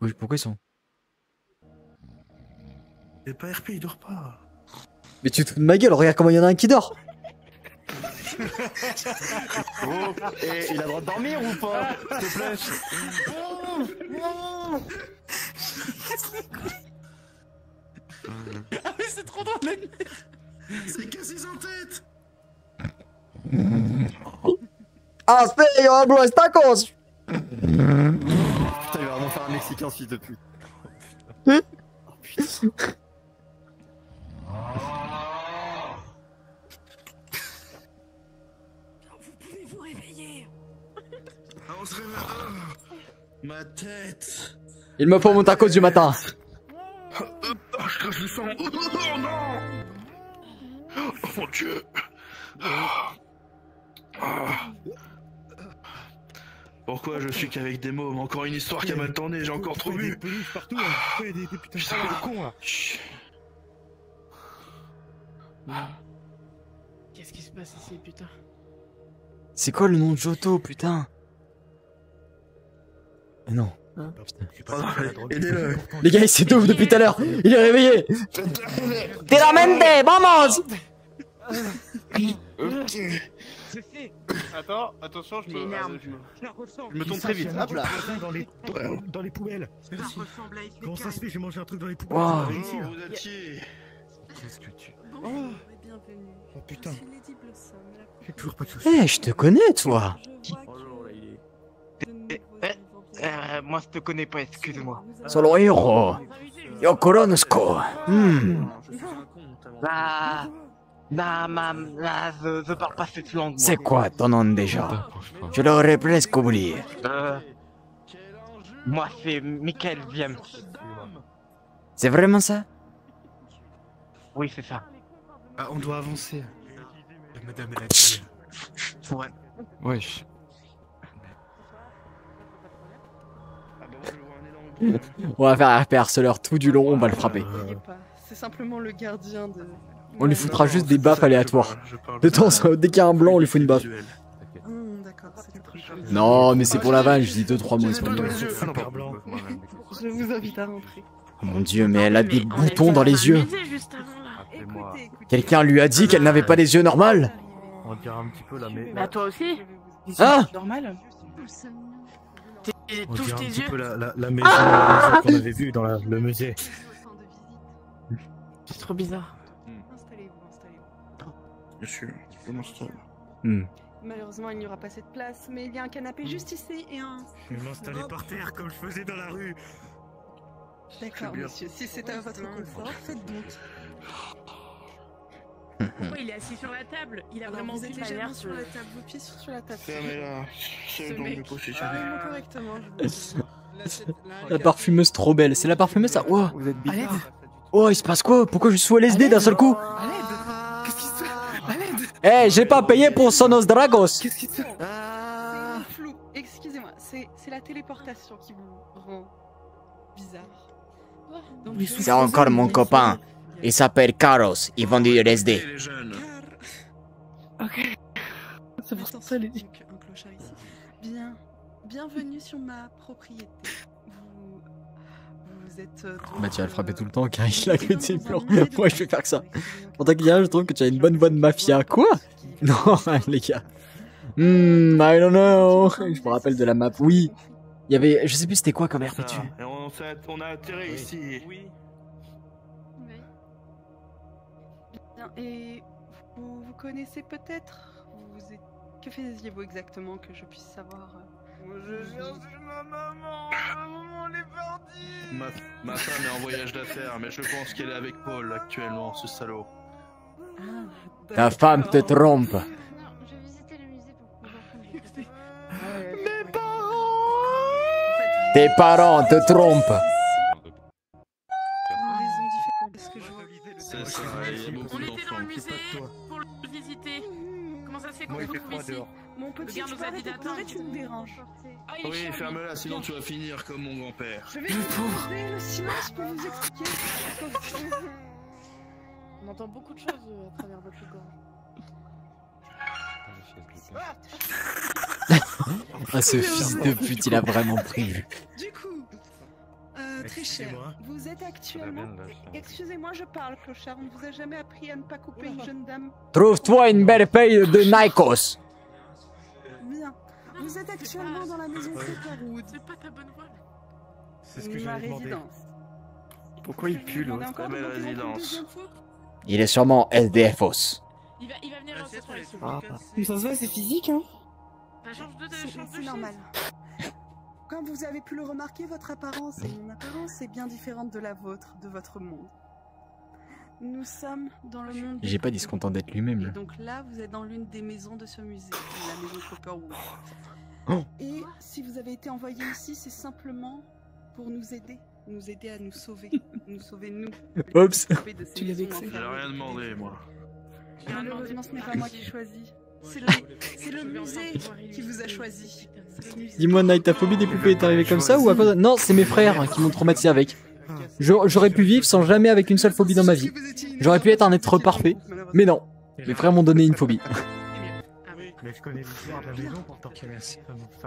Oui, pourquoi ils sont? C'est pas RP, il dort pas. Mais tu te fous de ma gueule, regarde comment il y en a un qui dort. Oh, et il a le droit de dormir ou pas? S'il te plaît. Ah mais c'est trop drôle. C'est cassé en tête. Ah, c'est yo, bro, c'est tacos. Putain, il va vraiment faire un Mexicain fils de pute. Oh putain. Vous réveiller. Ah, on se réveille. Ah, ma tête. Il me faut mon tacos du matin. Ah, je crache le sang. Oh non. Oh mon dieu. Pourquoi je suis qu'avec des mômes? Encore une histoire qui a mal tourné, j'ai encore trop vu. Des partout, hein. Des putains de cons là. Qu'est-ce qui se passe ici, putain? C'est quoi le nom de Johto, putain? Mais non. Aidez-le. Les gars, il s'étouffe depuis tout à l'heure. Il est réveillé. Tiramente, vamos. Attends, attention, je me tourne très vite. Hop là. Dans les poubelles. Comment ça se fait? J'ai mangé un truc dans les poubelles. Wow. Vous êtes qui? Qu'est-ce que tu... Bonjour et bienvenue. Oh putain. Je suis Lady Blossom, la J'ai toujours pas de soucis. Eh, je te connais, toi. Je vois qu'il y a de nouveaux arrivants. Moi, je te connais pas, excuse-moi. Solo héros. Yo conosco. Je parle pas cette langue. C'est quoi ton nom déjà? Je l'aurais presque oublié. Moi, c'est Michael Viams. C'est vraiment ça? Oui, c'est ça. Ah, on doit avancer. Madame, elle a dit... Ouais. Wesh. On va faire un RP harceleur tout du long, on va le frapper. N'ayez pas. C'est simplement le gardien de. On lui foutra juste des baffes aléatoires. De temps, dès qu'il y a un blanc, on lui fout une baffe. D'accord, c'est trop chaud. Non, mais c'est pour la vanne, je dis 2-3 mots espagnols. Super blanc. Je vous invite à rentrer. Oh mon dieu, mais elle a des boutons dans les yeux. Juste avant, là. Écoutez, écoutez. Quelqu'un lui a dit qu'elle n'avait pas les yeux normaux. On dirait un petit peu là, mais... Bah, toi aussi. Hein? Normal. On Touche dirait un tes petit yeux. peu la maison qu'on avait vue dans le musée. C'est trop bizarre. Installez-vous, installez-vous. Bien sûr, je m'installe. Malheureusement, il n'y aura pas cette place, mais il y a un canapé juste ici et un. Je vais m'installer par terre comme je faisais dans la rue. D'accord, bien. monsieur. Si c'est à votre confort, faites donc. Pourquoi il est assis sur la table? Il a Alors, vraiment vous êtes aucune légèrement manière sur la table, vos pieds sur la table. Fermez-la. C'est donc de positionner. Fermez-moi correctement, je vous La parfumeuse trop belle. C'est la parfumeuse ça. Oh, Vous êtes bizarre. oh, il se passe quoi? Pourquoi je suis LSD d'un seul coup? À l'aide. Qu'est-ce qui se passe? À l'aide. Eh, j'ai pas payé pour Sonos Dragos. Qu'est-ce qui se passe? C'est flou. Excusez-moi, c'est la téléportation qui vous rend bizarre. Donc, C'est encore mon copain. Il s'appelle Carlos. Ils vend du LSD. Les jeunes. Ok. C'est pour ça, les dit. Un clochard ici. Bienvenue sur ma propriété. Vous êtes. Bah, tu vas le frapper tout le temps car il a que des plans. Moi, je vais faire que ça. En tant qu'hier, je trouve que tu as une bonne voix de mafia. Quoi? Non, les gars. I don't know. Je me rappelle de la map. Oui. Il y avait. Je sais plus c'était quoi comme RP tu. Et on a atterri ici. Oui. Bien, et vous Vous connaissez peut-être Que faisiez-vous exactement que je puisse savoir Moi je cherche ma maman. Ma maman elle est partie. Ma femme est en voyage d'affaires, mais je pense qu'elle est avec Paul actuellement, ce salaud. Ta femme te trompe. Non, je vais visiter le musée pour pouvoir prendre des photos. Mes parents. Tes parents te trompent. C'est ça, il y a beaucoup On était dans d'enfants. le musée pour le visiter. Comment ça se fait qu'on Moi, se il fait retrouve froid ici? dehors. Mon petit, Regarde, tu nous peux a dit arrêter de d'attendre. pleurer, tu me déranges. Ah, il est Oui, chiant, lui. ferme-la, sinon tu vas finir comme mon grand-père. Je vais vous demander le silence pour vous expliquer. On entend beaucoup de choses à travers votre gorge. Ah, ce fils de pute, il a vraiment prévu. Du coup, très cher, Excusez-moi. vous êtes actuellement... Excusez-moi, je parle, clochard. On ne vous a jamais appris à ne pas couper une jeune dame. Trouve-toi une belle paye de Nikos. Bien. Vous êtes actuellement dans la maison Cooperwood. C'est pas ta bonne voix. C'est ce que Ma j'avais demandé. résidence. Pourquoi il pue, On a l'autre? encore belle demandé une résidence. deuxième fois. Il est sûrement SDFos. Il va venir ce soir ici. Ah, Ça se voit, c'est physique, hein. Change de C'est chaise. normal. Comme vous avez pu le remarquer, votre apparence et mon apparence est bien différente de la vôtre, de votre monde. Nous sommes dans le monde... J'ai pas dit se content d'être lui-même. Et là. donc là, vous êtes dans l'une des maisons de ce musée, la maison Copperwood. Oh. Et si vous avez été envoyé ici, c'est simplement pour nous aider à nous sauver, nous. Oups. Sauver de ces Tu l'avais maisons fait. J'ai enfermées. rien demandé, moi. Malheureusement, ce n'est pas moi qui choisis. C'est le musée qui vous a choisi. Dis-moi, Night, ta phobie des poupées est arrivée comme ça ou à cause de... Non, c'est mes frères qui m'ont traumatisé avec. J'aurais pu vivre sans jamais avec une seule phobie dans ma vie. J'aurais pu être un être parfait, mais non. Mes frères m'ont donné une phobie. Mais je connais l'histoire de la maison pourtant.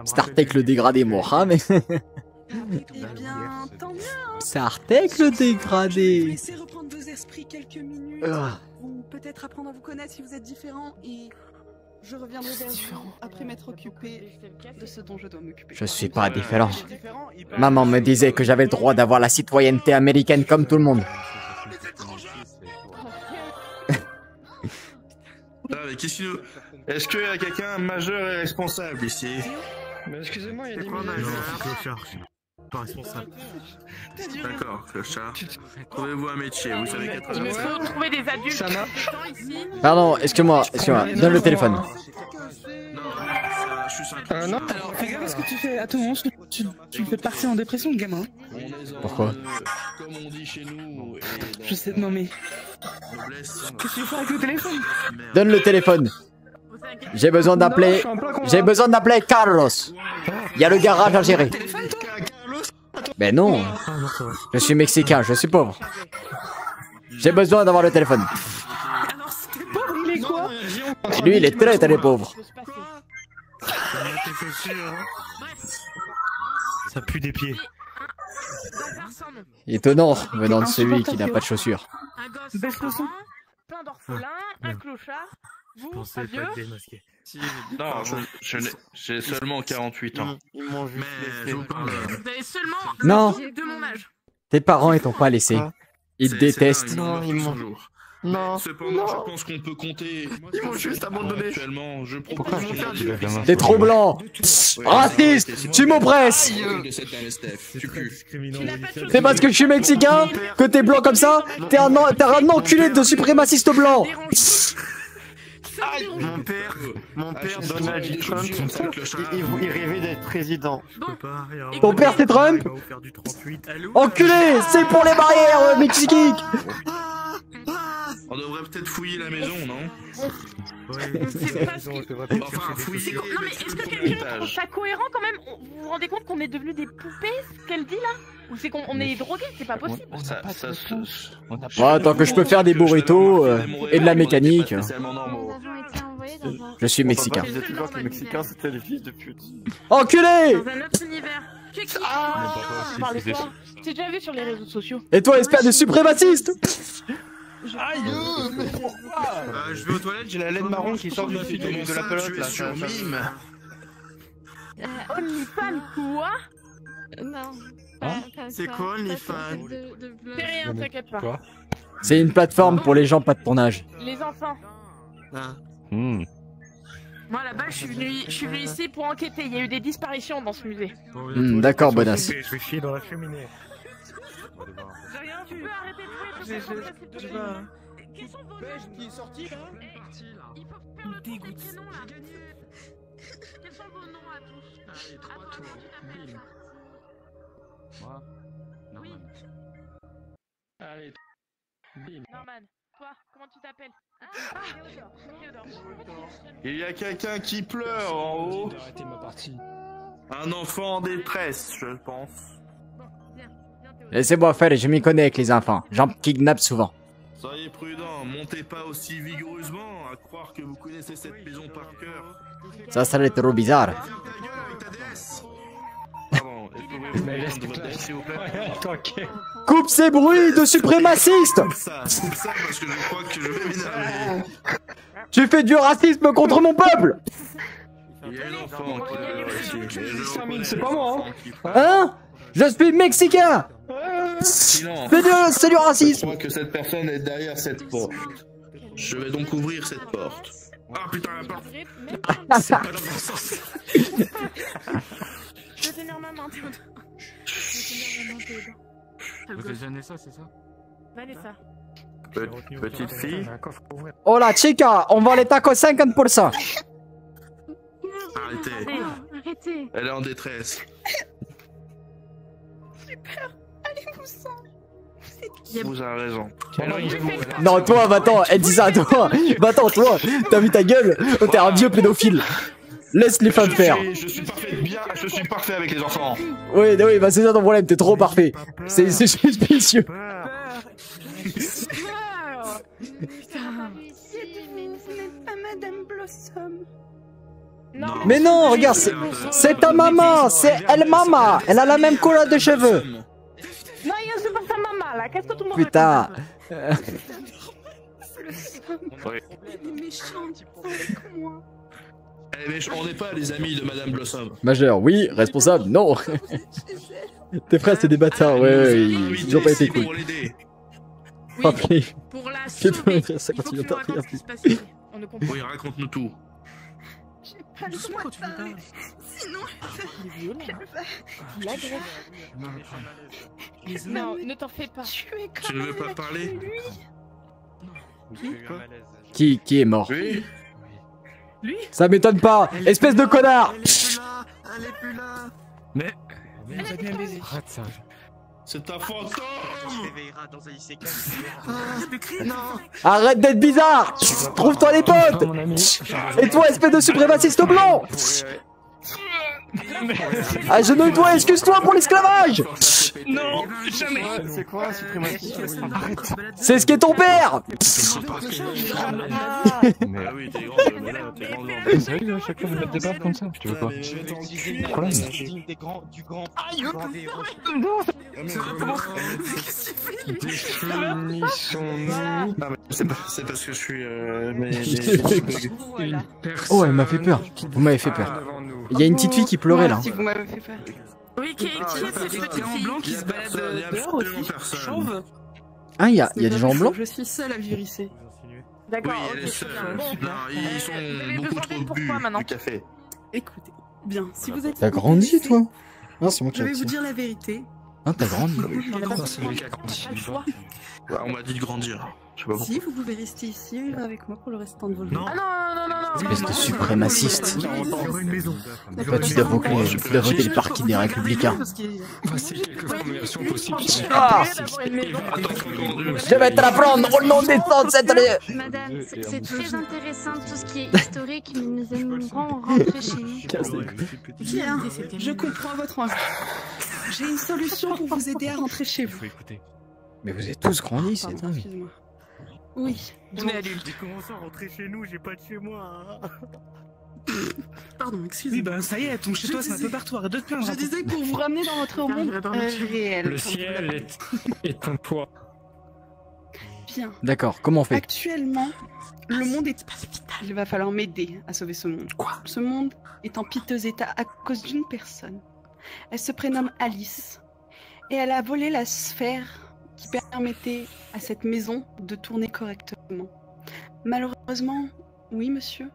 Star Trek le dégradé, moi, mais... Eh bien, tant mieux. Star Trek le Je vais dégradé. laisser reprendre vos esprits quelques minutes. Ah. Ou peut-être apprendre à vous connaître si vous êtes différents. Et je reviendrai vers vous après m'être occupé de ce dont je dois m'occuper. Je suis pas différent. Maman me disait que j'avais le droit d'avoir la citoyenneté américaine comme tout le monde. Ah, mais qu'est-ce que... Est-ce qu'il y a quelqu'un majeur et responsable ici? Mais excusez-moi, il y a des Non, mineurs. c'est clochard. Pas responsable. D'accord, clochard. Trouvez-vous un métier, vous savez qu'être Il me faut trouver des adultes Ça m'a- compétents ici. Pardon, excuse-moi, donne le téléphone. Non, je suis un non. Alors, fais gaffe à ce que tu fais. À tout moment, tu me fais partir en dépression, le gamin. On est en, Pourquoi comme on dit chez nous, et dans Je sais, non mais. noblesse, Qu'est-ce que tu fais avec le téléphone? merde. Donne le téléphone. Vous inquiétez J'ai besoin d'appeler... J'ai besoin d'appeler Carlos. Il y a le garage à gérer. Ben non, Ah non, ça va. je suis mexicain, je suis pauvre. J'ai besoin d'avoir le téléphone. Alors, c'était pauvre, il est quoi? Et lui, il est très très pauvre. ce qui peut se passer. Ça met tes chaussures. Ça pue des pieds. Bazar sans nom. Étonnant, venant de celui qui n'a pas de chaussures. Un gosse Baisse le sans son. parents, plein d'orphelins, un clochard. Je Vous, pensais un pas vieux. être démasqué. Non, j'ai seulement 48 ans. Ils m'ont juste Mais laissé. je vous parle... Vous avez seulement Non. de mon âge. Tes parents, ils t'ont pas laissé. Ils te détestent. Non, ils m'ont- Non, Cependant, je pense qu'on peut compter. Ils m'ont juste abandonné. Actuellement, je propose Pourquoi qu'on T'es trop blanc. Raciste. Tu m'oppresses. de cette LSTF. C'est Tu très pues. discriminant. Tu n'as pas de chaussures. C'est parce que je suis mexicain que t'es blanc comme ça. T'es un enculé de suprémaciste blanc. Mon père, Donald J. Trump, il rêvait d'être président. Je peux pas rien. Ton père, c'est Trump. Il va vous faire du 38. Enculé, c'est pour les barrières mexicaines. On devrait peut-être fouiller la maison, non? Ouais, C'est pas ce ils ont- qui- c'est vrai que Enfin, chercher des fouiller. Non mais est-ce que quelqu'un trouve ça cohérent quand même? Vous vous rendez compte qu'on est devenus des poupées, ce qu'elle dit là? Ou c'est qu'on est drogués? C'est pas possible. Bah, tant que je peux faire des burritos et de la mécanique. Nous avons été envoyés dans un... Je suis mexicain. Ils disaient toujours que les Mexicains c'était des fils de pute. Enculé. Dans un autre univers. Qui vous parlez de quoi? T'as déjà vu sur les réseaux sociaux? Et toi, espèce de suprémaciste. Je vais aux toilettes, j'ai la laine marron qui sort du dessus de la pelote là. Sur mime. OnlyFans quoi? Non. C'est quoi, OnlyFans? C'est rien, t'inquiète pas. Quoi? C'est une plateforme pour les gens pas de ton âge. Les enfants. Moi, à la base, je suis venu ici pour enquêter. Il y a eu des disparitions dans ce musée. D'accord, bonasse. Je vais chier dans la cheminée. J'ai rien vu. Tu peux arrêter de jouer. Quels sont vos noms qui est sorti là? Il faut faire le tour des prénoms là. Quels sont vos noms à tous? Allez, 3 Attends, tours. tu t'appelles? Moi Norman. Allez, Bill. Norman, toi, comment tu t'appelles? Théodore. Il y a quelqu'un qui pleure en haut. Arrêtez ma partie. Un enfant en détresse, je pense. Bon, viens, Théodore. Laissez-moi faire, je m'y connais avec les enfants. J'en kidnappe souvent. Soyez prudents, montez pas aussi vigoureusement, à croire que vous connaissez cette maison par cœur. Ça serait trop bizarre. Ta gueule avec ta déesse. Pardon, est-ce que vous pouvez me rendre votre déesse, s'il vous plaît? Coupe ces bruits de suprémacistes! Coupe ça parce que je crois que je vais m'énerver. Tu fais du racisme contre mon peuple! Il y a un enfant qui pleure ici. C'est pas moi, Hein? Je suis mexicain! Silence. C'est du Je racisme! crois que cette personne est derrière cette porte. Je vais donc ouvrir cette porte. Ah putain, la porte. C'est pas dans mon sens. Je vais tenir ma main, Théodore. Vous êtes Vanessa, c'est ça? Vanessa. Petite fille. Hola chica, on vend les tacos 50%. Arrêtez. Arrêtez. Elle est en détresse. Vous avez raison. Non, toi, va-t'en, elle dit ça à toi. Va-t'en, toi, t'as vu ta gueule? T'es un vieux pédophile. Laisse les femmes faire. Je suis parfait avec les enfants. Oui, bah c'est ça ton problème, t'es trop parfait. C'est suspicieux. Madame Blossom. Non. Mais non, regarde, c'est ta maman, c'est elle maman. Elle a la même couleur de cheveux. Non, c'est pas sa maman là. Qu'est-ce que tout le monde Putain. Oui. Elle est méchante avec moi. On n'est pas les amis de Madame Blossom. Majeur, oui. Responsable, non. Tes frères, c'est des bâtards, ouais, ils ont pas été cool. Pour l'aider. Oui, pour la sauver. Ça Il faut continue que tu à nous rien. racontes ce qui se passe ici. On ne comprend Oui, raconte-nous tout. J'ai pas le droit de parler. Sinon, Il agresse. Non, ne t'en fais pas. Tu ne veux pas parler? Qui est mort? Oui. Lui? Ça m'étonne pas. Espèce de connard. Elle est plus là. Mais. Elle a bien baisé. Arrête ça. C'est un fantôme. réveillera dans un isekai. Non. Arrête d'être bizarre. Trouve-toi des potes. Et toi, espèce de suprémaciste blanc. Agenouille-toi, excuse-toi pour l'esclavage. Non, jamais. C'est quoi un suprématiste? C'est ce qu'est ton père. Ah oui, t'es grand, t'es grand. Sérieux, à chaque fois vous faites des baffes comme ça? Tu veux quoi? Je vais t'utiliser Quoi, là du grand Ah, mais c'est parce que je suis. Oh, elle m'a fait peur. Vous m'avez fait peur. Il y a une petite fille qui pleurait là. Si vous m'avez fait peur. Oui, qui est cette petite fille blanc qui se balade dehors aussi, chauve. Ah, il y a des gens en blanc? Je suis seule à vivre ici. D'accord, Oui, elle est ok, seule. bon. Non, ils sont beaucoup trop bu du café. Écoutez, bien, si vous êtes... T'as grandi, toi? Non, c'est moi qui Je ai vais vous dit. dire la vérité. Ah, t'as grandi. C'est lui qui a grandi. Ouais, on m'a dit de grandir. Je sais pas pourquoi. Si vous pouvez rester ici et vivre avec moi pour le restant de vos jours. Non. Ah non. Espèce de suprémaciste. Sur une maison. Toi, tu dois voter le parti des républicains. Voici quelques formulations possibles. Ah, je vais te la prendre au nom des ancêtres. Madame, c'est très intéressant tout ce qui est historique, mais nous aimerons rentrer chez nous. Bien, je comprends votre envie. J'ai une solution pour vous aider à rentrer chez vous. Mais vous êtes tous grandis, c'est Pardon, dingue. excuse-moi. Oui, On est adultes. J'ai commencé à rentrer chez nous, j'ai pas de chez moi. pardon, excusez-moi. Oui, bah ça y est, ton chez toi c'est un peu partout, arrête de te plaindre. Je disais pour vous ramener dans votre monde réel. Le ciel est un toit. Bien. D'accord, comment on fait? Actuellement, le monde est... Il va falloir m'aider à sauver ce monde. Quoi? Ce monde est en piteux état à cause d'une personne. Elle se prénomme Alice. Et elle a volé la sphère qui permettait à cette maison de tourner correctement. Malheureusement, Oui, monsieur.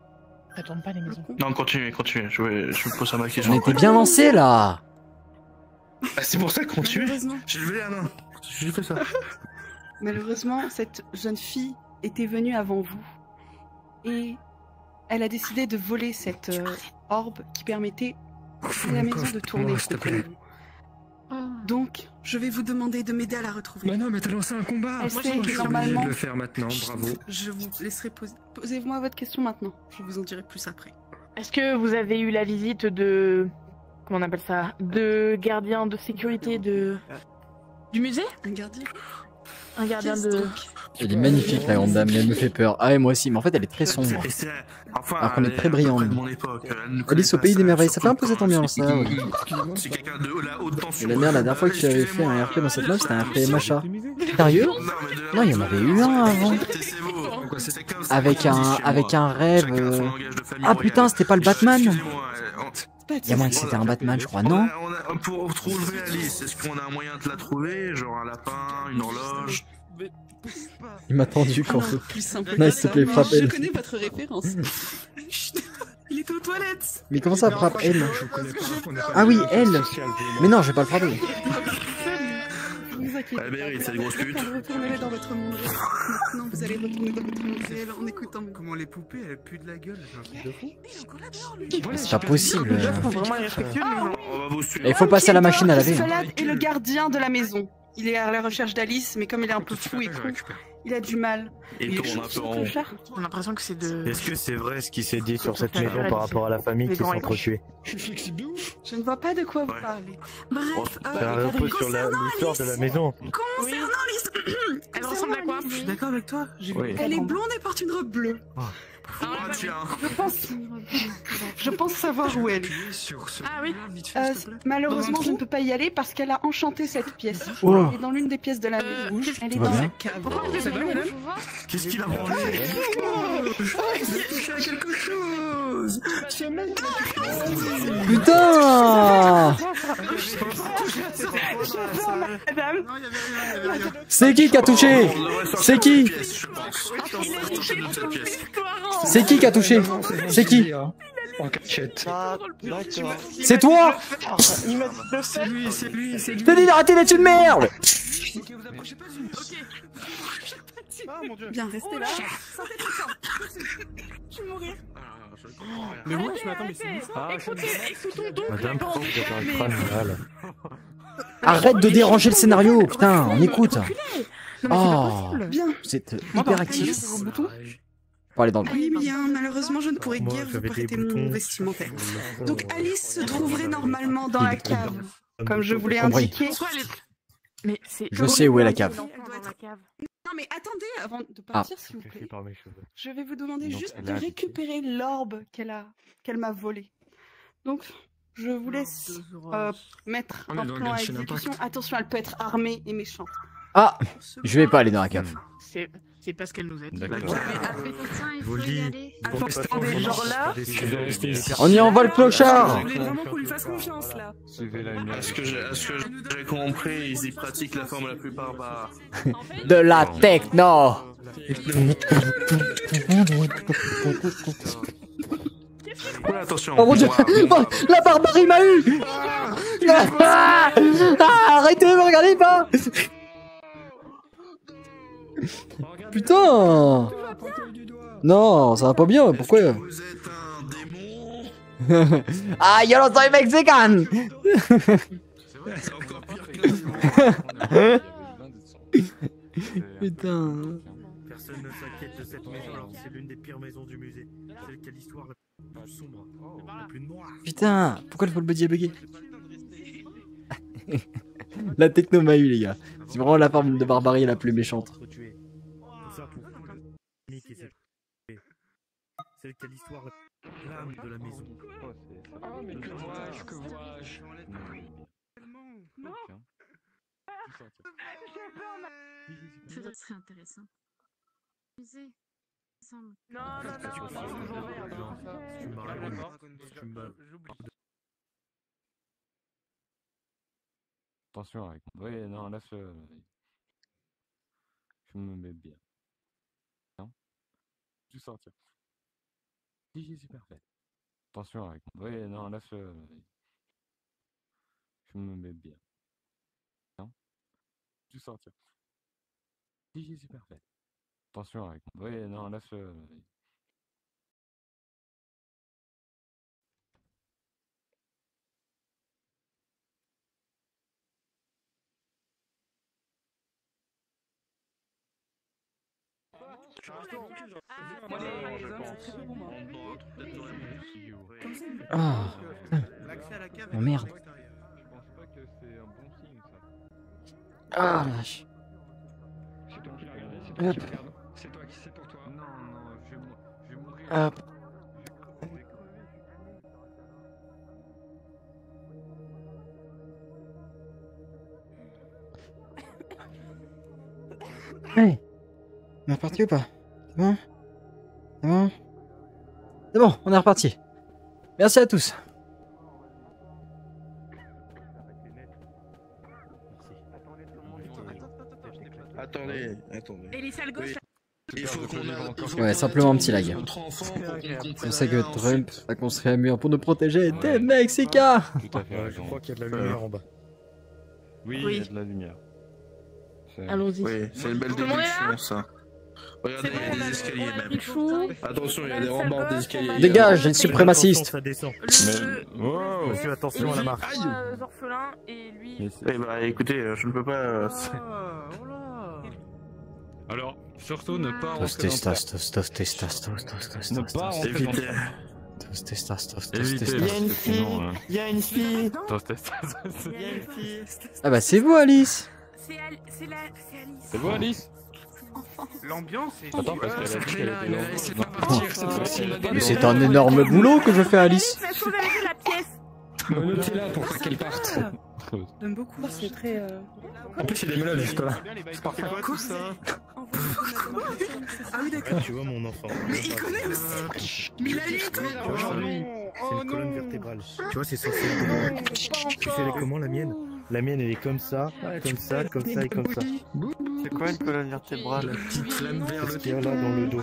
Ça tourne pas les maisons. Non, continuez. Je me pose à ma question. On était bien lancé là. Bah, c'est pour ça qu'on tue. Malheureusement. J'ai levé la main. J'ai fait ça. Malheureusement, cette jeune fille était venue avant vous. Et elle a décidé de voler cette orbe qui permettait à la maison de tourner. S'il te plaît. Donc, je vais vous demander de m'aider à la retrouver. Mais non, mais t'as lancé un combat. Elle Moi, sait je que suis obligé normalement... de le faire maintenant, bravo. Je vous laisserai poser... Posez-moi votre question maintenant. Je vous en dirai plus après. Est-ce que vous avez eu la visite de... Comment on appelle ça? De gardien de sécurité de... Du musée? Un gardien? Un gardien de... Elle est magnifique la grande dame, mais elle me fait peur. Ah ouais, moi aussi, mais en fait elle est très sombre. Alors qu'on est très brillante. Alice au pays des merveilles, ça fait un peu cette ambiance là. Ouais. C'est quelqu'un de la haute tension. Et la merde, la dernière fois que tu avais fait un RP dans cette map, c'était un RP Macha. Sérieux? Non, il y en avait eu un avant. Avec un rêve. Ah putain, c'était pas le Batman? Il y a moins que c'était un Batman, je crois, non? Pour trouver Alice, est-ce qu'on a un moyen de la trouver? Genre un lapin, une horloge? Il m'a tendu quand Alors, plus simple Non, que s'il te ça. plaît, frappe Je elle. connais votre référence. Chut, il est aux toilettes. Mais comment ça, frappe elle? Ah oui, elle. Mais non, je vais pas le frapper. Ne vous inquiétez Elle mérite, cette grosse pute. Retournez dans votre monde. Maintenant, vous allez retourner dans votre monde réel en écoutant. Comment les poupées, elles puent de la gueule, c'est un truc de fou. C'est pas possible. Vraiment irrespectueux, On va vous suivre. Il faut passer à la machine à laver. Salade est le gardien de la maison. Il est à la recherche d'Alice, mais comme il est un peu fou et con, il a du mal. Il tourne un peu en rond. J'ai l'impression que c'est de... Est-ce que c'est vrai ce qui s'est dit sur cette maison par rapport à la famille qui s'entretuait? Je ne vois pas de quoi vous parlez. Bref, Ça repose sur l'histoire de la maison. concernant les... Elle ressemble à quoi? Je suis d'accord avec toi. Oui. Elle est blonde et porte une robe bleue. Ah, tiens. Je pense savoir où elle est. Ah oui. Malheureusement, je ne peux pas y aller parce qu'elle a enchanté cette pièce. Oh. Elle est dans l'une des pièces de la maison. Elle est Tout va dans bien la cave. Ça va, madame? Qu'est-ce qu'il a branlé? Il a touché à quelque chose. Putain! Madame? C'est qui a touché? C'est qui? C'est qui a touché? C'est qui? En cachette. C'est toi? C'est lui, c'est lui, c'est lui. Je t'ai dit d'arrêter d'être une merde! Bien, restez là. Je vais mourir. Mais ouais, je m'attends, mais c'est... Écoutons donc Madame, pourquoi vous avez un crâne mal? Arrête de déranger le scénario, putain, on écoute. Oh, Bien. vous êtes hyper actif. Pour aller dans le... Oui, bien, malheureusement, je ne pourrais Moi, guère vous j'avais des prêter mon boutons. vestimentaire. Donc, Alice se trouverait normalement dans la cave. Comme je vous l'ai Compris. indiqué. Mais c'est... Je sais où est la cave. Non, mais attendez, avant de partir, s'il vous plaît. Par mes cheveux. Je vais vous demander Donc, juste elle de a- récupérer l'orbe qu'elle m'a volé. Donc, je vous laisse mettre On est un dans plan à Genshin Impact. exécution. Attention, elle peut être armée et méchante. Ah, je vais pas aller dans la cave. C'est parce qu'elle nous aide. D'accord. Il Vous faut le y dis. aller. Attendez, genre là, On y envoie le clochard. je voulais vraiment qu'on lui fasse confiance là. Est-ce que j'ai compris, ils y pratiquent la forme la plus barbare. De la techno. Ouais, attention. Oh mon dieu, oh, la barbarie m'a eu. Ah, arrêtez, me regardez pas. Putain. Non, ça va pas bien, pourquoi? Vous êtes un démon. Ah, yo no soy mexican. C'est encore pire que Putain. Personne ne s'inquiète de cette maison, alors c'est l'une des pires maisons du musée. Celle qui a l'histoire la plus sombre, la plus noire. Putain, pourquoi le full body a bugué? La techno m'a eu, les gars. C'est vraiment la forme de barbarie la plus méchante. Tout ça pour qui s'est celle qui a l'histoire l'âme de la maison. Ah, mais que vois-je, que vois-je? Non. Ça serait intéressant. Musée. Ensemble. Non, non, Attention avec moi. Oui, non, là, je me mets bien. Non? Tout sortir. Si, c'est parfait. Attention avec moi. Oui, non, là, je me mets bien. Non? Tu sortir. Si, c'est parfait. Attention avec moi. Oui, non, là, Ah, oh merde. Je pense pas que c'est un bon signe, ça. Ah la vache. C'est toi qui l'as regardé, c'est toi qui regarde. C'est pour toi. Non, je vais mourir. Hop. Allez. On est reparti ou pas? C'est bon? C'est bon? C'est bon, on est reparti. Merci à tous. Attendez. Et les salles gauches, Il faut qu'on Ouais, simplement un petit lag. notre enfant pour qu'on On sait que comprenne Trump a construit un mur pour nous protéger des Mexicains. Tout à fait Je raison. crois qu'il y a de la lumière en bas. Oui, il y a de la lumière. allons-y. Oui, c'est une belle Tout le monde est déduction, là? ça. Regardez, C'est bon, il y a on a des escaliers on a même. pris chou. Attention, il y a On des la rembarres salle des gauche, escaliers. Dégage, les Attention, suprémacistes. ça descend. Wow. Monsieur, attention à la marche. Orphelins et lui. Eh bah écoutez, je ne peux pas... Alors, surtout ne pas rentrer Tostes, dans tostes, tostes, tostes, tostes, tostes, Ne tostes, pas tostes. rentrer dans Évitez. Tostes, tostes, tostes, Évitez, tostes, parce tostes. que sinon... Il y a une fille. Il Il y a une fille. Ah bah c'est vous Alice. C'est Alice. C'est bon, Alice? L'ambiance est... Attends, parce qu'elle a dit qu'elle était dans... Laissez-la partir, cette fois-ci, madame. Mais c'est un énorme boulot que je fais Alice. La chose avec la pièce. Notez-la pour pas qu'elle parte. J'aime beaucoup, c'est très. En plus, il y a des meubles juste là. C'est parfait. Quoi tout ça? Ah oui, d'accord. Tu vois mon enfant. Mais il connaît aussi. Mais il a lu tout. Aujourd'hui, c'est une colonne vertébrale. Tu vois, c'est censé être... Tu sais, elle est comment la mienne? La mienne, elle est comme ça, comme ça, comme ça et comme ça. C'est quoi une colonne vertébrale? La petite flamme vers C'est le ce qu'il y a là dans le dos.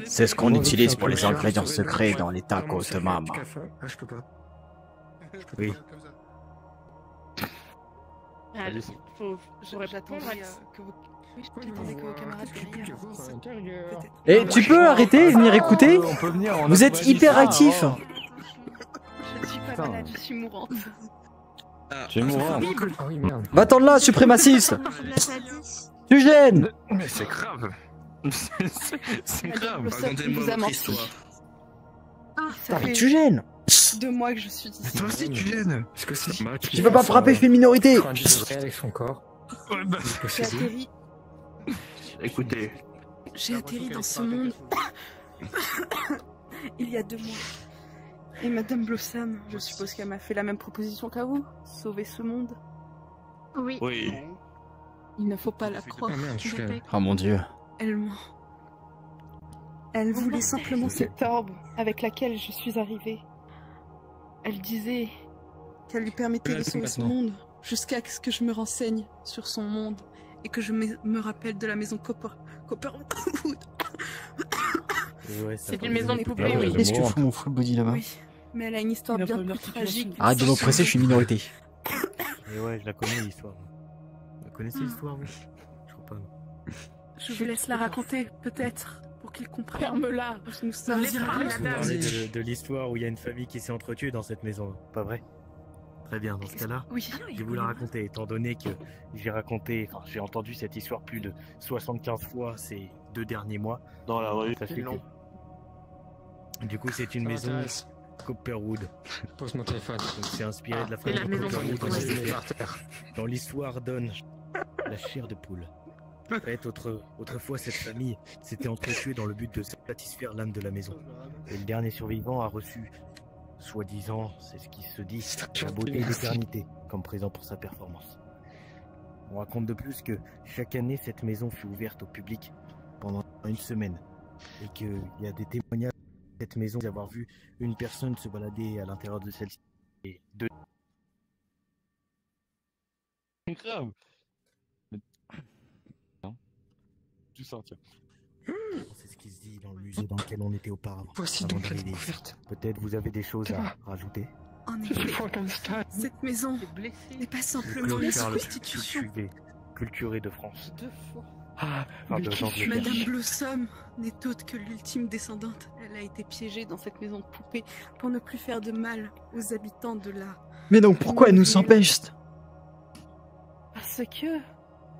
C'est ce qu'on utilise pour les ingrédients secrets dans les tacos de maman. Ah, je peux pas. Oui. Alice. Je répondre à que vos... Oui, j'attendais que vos camarades viennent. Et tu peux arrêter et venir écouter? On peut venir, on a Vous êtes trouvé hyper ça, actifs. avant. Je suis pas malade, je suis mourante. Tu es mourant. Ah oui, merde. Va-t'en de là, suprémaciste. Tu l'as pas dit. Tu gênes. Mais c'est grave. C'est grave. Racontez-moi vous a votre menti. histoire. Ça Ah mais fait tu gênes. 2 mois que je suis ici. Toi aussi, tu gênes. Parce que c'est... Tu peux pas frapper, je suis une minorité. Avec son corps. Ouais, bah... J'ai atterri. Écoutez, J'ai atterri dans ce monde il y a 2 mois. Et Madame Blossom, je suppose qu'elle m'a fait la même proposition qu'à vous. Sauver ce monde. Oui. oui. Il ne faut pas la croire. Ah merde, je suis là. Oh mon dieu. Elle ment. Elle voulait simplement cette orbe avec laquelle je suis arrivée. Elle disait qu'elle lui permettait de sauver son monde jusqu'à ce que je me renseigne sur son monde et que je me rappelle de la maison Copperwood. Ouais, C'est une maison de poupée, Ah ouais, oui. Qu'est-ce que fout mon full body là-bas? Oui, mais elle a une histoire bien plus tragique. Arrête de m'oppresser, je suis une minorité. Et ouais, je la connais l'histoire. Vous connaissez l'histoire, vous? Je crois pas. Non. Je vous laisse la raconter, peut-être, pour qu'ils comprennent. Ferme-la. Nous sommes Laisse parler la Vous dame. parlez de l'histoire où il y a une famille qui s'est entretuée dans cette maison, pas vrai? Très bien, dans ce cas-là, Oui. je vais vous la raconter, étant donné que j'ai entendu cette histoire plus de 75 fois ces 2 derniers mois. Dans la rue. Ça fait que... Du coup, c'est une maison Copperwood. Pose mon téléphone. Donc c'est inspiré de la c'est la famille maison Copperwood. Copperwood. dans l'histoire. Par terre. Dans l'histoire donne la chair de poule. En fait, autrefois, cette famille s'était entretuée dans le but de satisfaire l'âme de la maison. Et le dernier survivant a reçu, soi-disant, c'est ce qui se dit, la beauté et l'éternité comme présent pour sa performance. On raconte de plus que chaque année, cette maison fut ouverte au public pendant 1 semaine. Et qu'il y a des témoignages de cette maison d'avoir vu une personne se balader à l'intérieur de celle-ci. Et 2 grave. Non. Tu sortir. C'est ce qui se dit dans le musée dans lequel on était auparavant. Voici avant donc la d'arriver ici. découverte. Peut-être vous avez des choses à rajouter. En effet, cette maison n'est pas simplement la Clochard le plus constitution. culturé de France. 2 fois. Enfin, d'Angleterre. Madame Blossom n'est autre que l'ultime descendante. Elle a été piégée dans cette maison de poupée pour ne plus faire de mal aux habitants de là. Mais donc pourquoi elle nous empêche? Parce que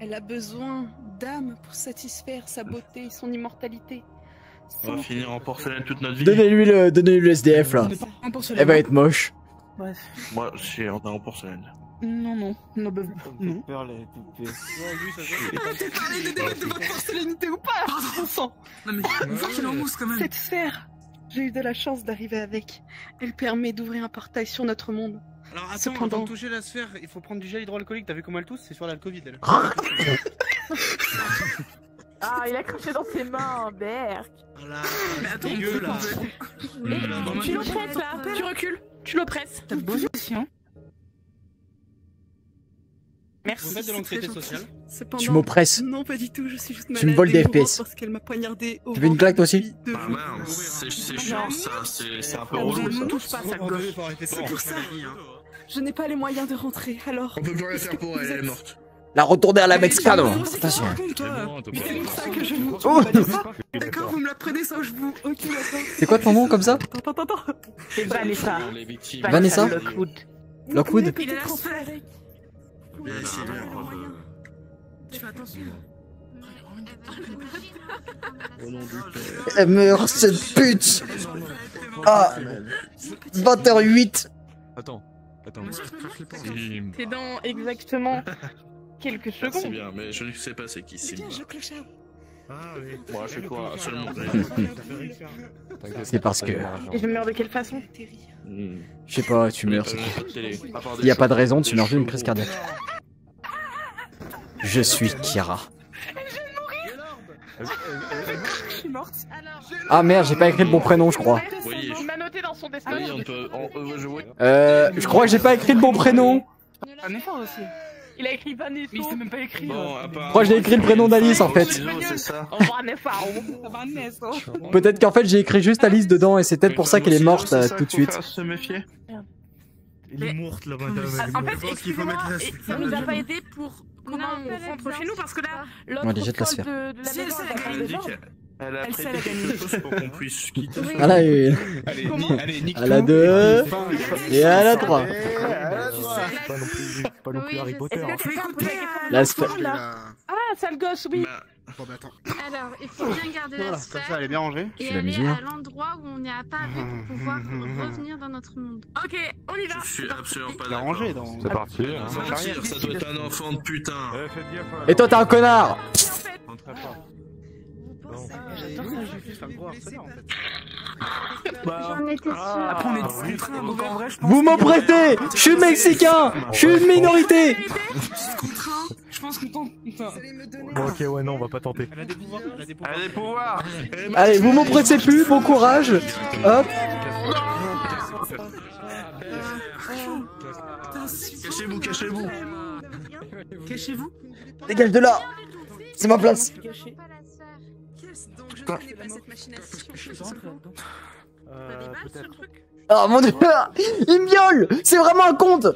elle a besoin d'âme pour satisfaire sa beauté et son immortalité. On va finir en porcelaine toute notre vie. Donnez-lui le SDF là. Elle va être moche. Bref. Moi, je suis en porcelaine. Non, non, bah, non. Peur les poupées. T'es parlé de votre porcelainité ou pas? Pardon, sang. Non mais, on voit qu'il en mousse quand même. Cette sphère, j'ai eu de la chance d'arriver avec. Elle permet d'ouvrir un portail sur notre monde. Alors attends, Cependant- avant de toucher la sphère, il faut prendre du gel hydroalcoolique. T'as vu comment elle tousse? C'est sur l'alcovid elle. Ah, il a craché dans ses mains, berk. Voilà. Mais attends, Dégueu, là. Tu l'oppresses là, tu recules, tu l'oppresses. T'as beau aussi, hein. Merci. Vous faites de l'anxiété sociale. Cependant, Tu m'oppresses. Non, pas du tout, je suis juste Tu me malade voles des et mourante FPS. parce qu'elle m'a poignardé au Tu veux une ventre claque toi aussi? depuis 2 Ah jours. mince, c'est chiant ça, c'est un peu relou Ne ça. touche pas, sale gosse. C'est pour ça. Je n'ai pas les moyens de rentrer, alors... On peut plus rien est-ce faire que pour vous elle, elle est êtes- morte. La retourner à la Mais Mexicano. tu me dis, Attention. par contre, toi. C'est pour ça que je ne Oh. D'accord, vous me la prenez sans je vous... Ok, d'accord. C'est quoi ton nom comme ça? Attends. C'est Vanessa. Les victimes. Vanessa Lockwood. Lockwood? Il est là, son frère. Mais c'est bien, Tu fais attention. Au nom du père. Elle meurt cette pute. Ah 20h08. Attends. C'est dans exactement quelques C'est secondes. bien, mais je ne sais pas c'est qui Simba. Tiens, je clochard. Ah oui. Moi, je crois seulement. C'est parce que... Et je meurs de quelle façon? Je sais pas, tu meurs. Il Il y a pas de raison, tu meurs d'une crise cardiaque. Je suis Kira. Je suis morte. Ah merde, j'ai pas écrit le bon prénom, je crois. Oui. Il m'a noté dans son destin. Oui, on peut jouer. Je crois que j'ai pas écrit le bon prénom. Vanessa aussi. Il a écrit Vanessa. Mais il sait même pas écrire. Bon, à Je part. crois que j'ai écrit le prénom d'Alice en fait. C'est ça. Vanessa. Peut-être qu'en fait j'ai écrit juste Alice dedans et c'est peut-être pour ça qu'elle est morte tout de suite. Se méfier. Elle est morte là, madame. En fait, Je pense qu'il faut mettre la ça nous a pas aidé pour comment on rentre chez nous parce que là, l'autre Ouais, déjà de la sphère. de la maison, elle a Elle pas dit de qu'elle a Elle pris sait, elle a quelque chose pour qu'on puisse quitter. À la 1, Allez, nique à la 2 et à la 3. C'est pas non plus Harry Potter. Est-ce que tu peux poser La sphère. Ah, sale gosse, oui. Bah, Bon, bah attends. Alors, il faut bien garder la Voilà, comme ça, sphère elle est bien rangée. et Tu l'as aller mis où, à l'endroit où on n'est pas arrivé pour pouvoir revenir dans notre monde. Ok, on y va. je suis absolument pas Elle est d'accord. rangée dans. C'est parti. hein. Mentir, ça doit être un enfant de putain. Faites gaffe. Et toi t'es un connard. Entrez pas. J'adore ça, je vais C'est un gros harceleur en fait. J'en étais sûre. Après, on est contraints, donc en vrai, je pense. Vous m'oppressez. Je suis mexicain. Je suis une minorité. Je pense que tant. Bon, ok, ouais, non, on va pas tenter. Elle a des pouvoirs. Elle a des pouvoirs. Allez, pouvoir. Allez, vous m'oppressez plus. Bon courage. Hop. Cachez-vous, cachez-vous. Cachez-vous. Dégage de là. C'est ma place. Pas la sphère. Donc, je connais pas cette machine à scie. Peut-être. Oh mon dieu. Il me viole. C'est vraiment un conte.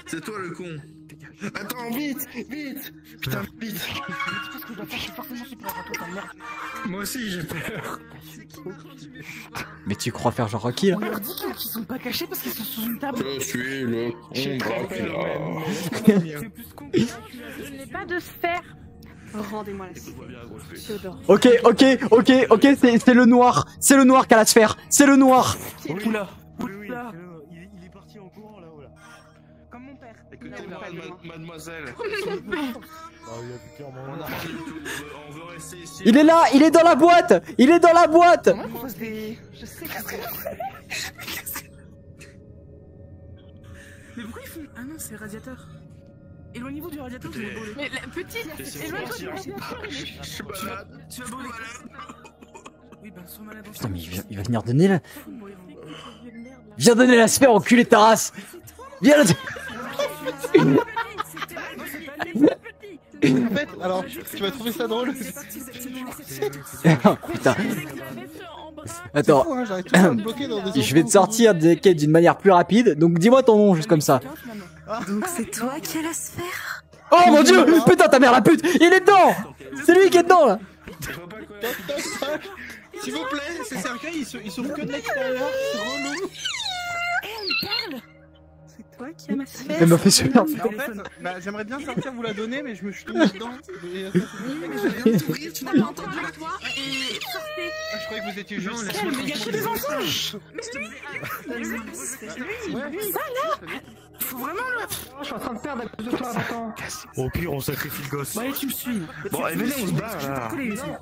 C'est toi le con. Attends, vite, vite. Putain, vite. Moi aussi, j'ai peur. Mais tu crois faire genre Rocky là? On leur dit qu'ils sont pas cachés parce qu'ils sont sous une table. Je suis le con Dracula. Je n'ai pas de sphère. Rendez-moi la sphère. Théodore. Ok, c'est le noir. C'est le noir qui a la sphère. C'est le noir. Oula. Oui, il est parti en courant là-haut là. Comme mon père. Écoutez-moi, mademoiselle. Ah oui, clairement. On a rien du tout. On veut rester ici. Il est là. Il est dans la boîte. Il est dans la boîte. Moi, je pose des. Je sais que c'est. Mais pourquoi ils font. Ah non, c'est le radiateur. Éloignez-vous du radiateur, je vais brûler. Mais la petite, éloigne-toi du radiateur. Je suis malade. Tu vas brûler. Oui, ben, sois malade. Putain, mais il va venir donner la... Viens donner la sphère, enculé de ta race. Viens la... En fait, alors, tu vas trouver ça drôle. Putain. Attends. C'est fou, hein, j'arrive toujours à me bloquer dans des Je vais te sortir des quêtes d'une manière plus rapide. Donc dis-moi ton nom, juste comme ça. Donc c'est toi qui as la sphère? Oh mon dieu! Putain, ta mère la pute! Il est dedans! C'est lui qui est dedans là! S'il vous plaît, ces cercueils, ils s'ouvrent que de l'extérieur. C'est relou. Eh, on me parle! C'est toi qui as ma sphère? Elle m'a fait super. En fait, bah, j'aimerais bien sortir vous la donner, mais je tombé dedans. Et, Je viens de t'ouvrir, tu n'as pas entendu la toi? Et sortez! je croyais que vous étiez juste. Mais il y a que des enfants! Ça là! Faut vraiment le... Je suis en train de perdre à cause de toi, attends. Au pire, on sacrifie le gosse. Bon, allez, tu me suis. Bon, allez, venez, on se barre là.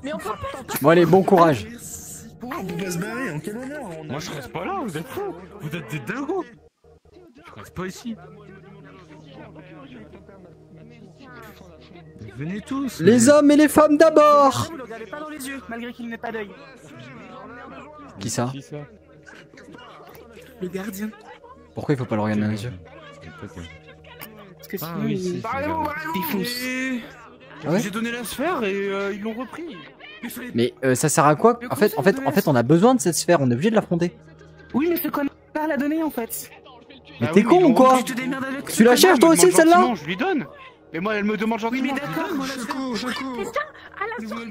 Mais on peut pas. Bon allez, bon courage. Pourquoi on peut pas se barrer? En quel honneur? Moi je reste pas là, vous êtes fous. Vous êtes des dingos. Je reste pas ici. Venez tous. Les hommes et les femmes d'abord! Vous le regardez pas dans les yeux, malgré qu'il n'ait pas d'œil. Qui ça? Le gardien. Pourquoi il faut pas le regarder dans les yeux? Parce que sinon, oui, si, il fonce. Ah ouais? J'ai donné la sphère et ils l'ont repris. Mais ça sert à quoi? En fait, on a besoin de cette sphère, on est obligé de l'affronter. Oui, mais ce connard l'a donné en fait. Mais t'es con ou quoi? Tu la cherches toi aussi celle-là? Je lui donne. Mais moi, elle me demande gentiment. Oui, mais d'accord, moi je cours. Putain, à la sortie.